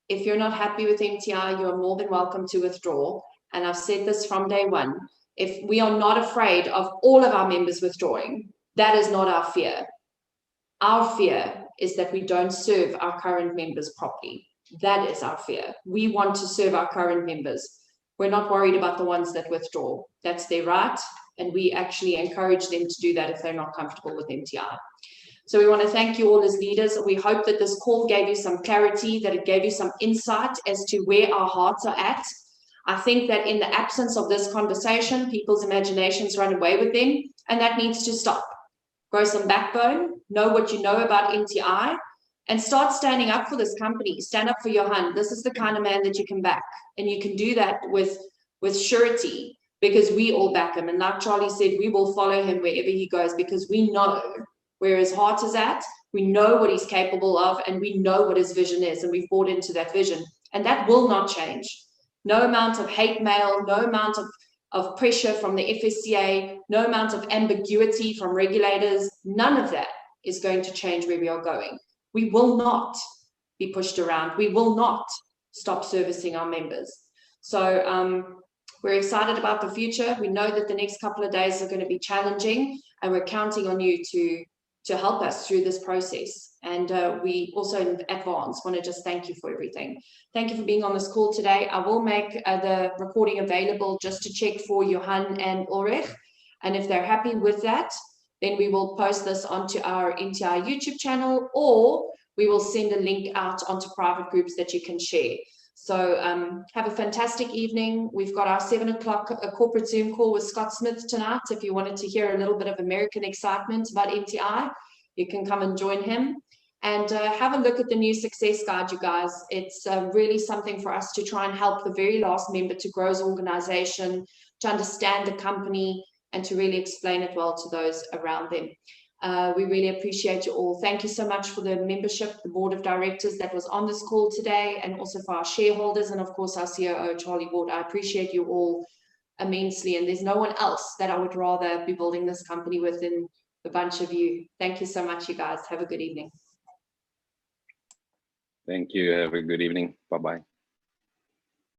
If you're not happy with MTI, you're more than welcome to withdraw. And I've said this from day one. If we are not afraid of all of our members withdrawing, that is not our fear. Our fear is that we don't serve our current members properly. That is our fear. We want to serve our current members. We're not worried about the ones that withdraw. That's their right. And we actually encourage them to do that if they're not comfortable with MTI. So we want to thank you all as leaders. We hope that this call gave you some clarity, that it gave you some insight as to where our hearts are at. I think that in the absence of this conversation, people's imaginations run away with them, and that needs to stop. Grow some backbone, know what you know about MTI, and start standing up for this company. Stand up for Johann. This is the kind of man that you can back, and you can do that with surety, because we all back him. And like Charlie said, we will follow him wherever he goes, because we know where his heart is at, we know what he's capable of, and we know what his vision is, and we've bought into that vision. And that will not change. No amount of hate mail, no amount of pressure from the FSCA, no amount of ambiguity from regulators, none of that is going to change where we are going. We will not be pushed around. We will not stop servicing our members. So we're excited about the future. We know that the next couple of days are going to be challenging, and we're counting on you to help us through this process. And we also in advance want to just thank you for everything. Thank you for being on this call today. I will make the recording available just to check for Johann and Ulrich. And if they're happy with that, then we will post this onto our NTI YouTube channel, or we will send a link out onto private groups that you can share. So have a fantastic evening. We've got our 7 o'clock corporate Zoom call with Scott Smith tonight. If you wanted to hear a little bit of American excitement about MTI, you can come and join him. And have a look at the new success guide, you guys. It's really something for us to try and help the very last member to grow his organization, to understand the company, and to really explain it well to those around them. We really appreciate you all. Thank you so much for the membership, the board of directors that was on this call today, and also for our shareholders, and of course our COO, Charlie Ward. I appreciate you all immensely, and there's no one else that I would rather be building this company with than the bunch of you. Thank you so much, you guys. Have a good evening. Thank you. Have a good evening. Bye-bye.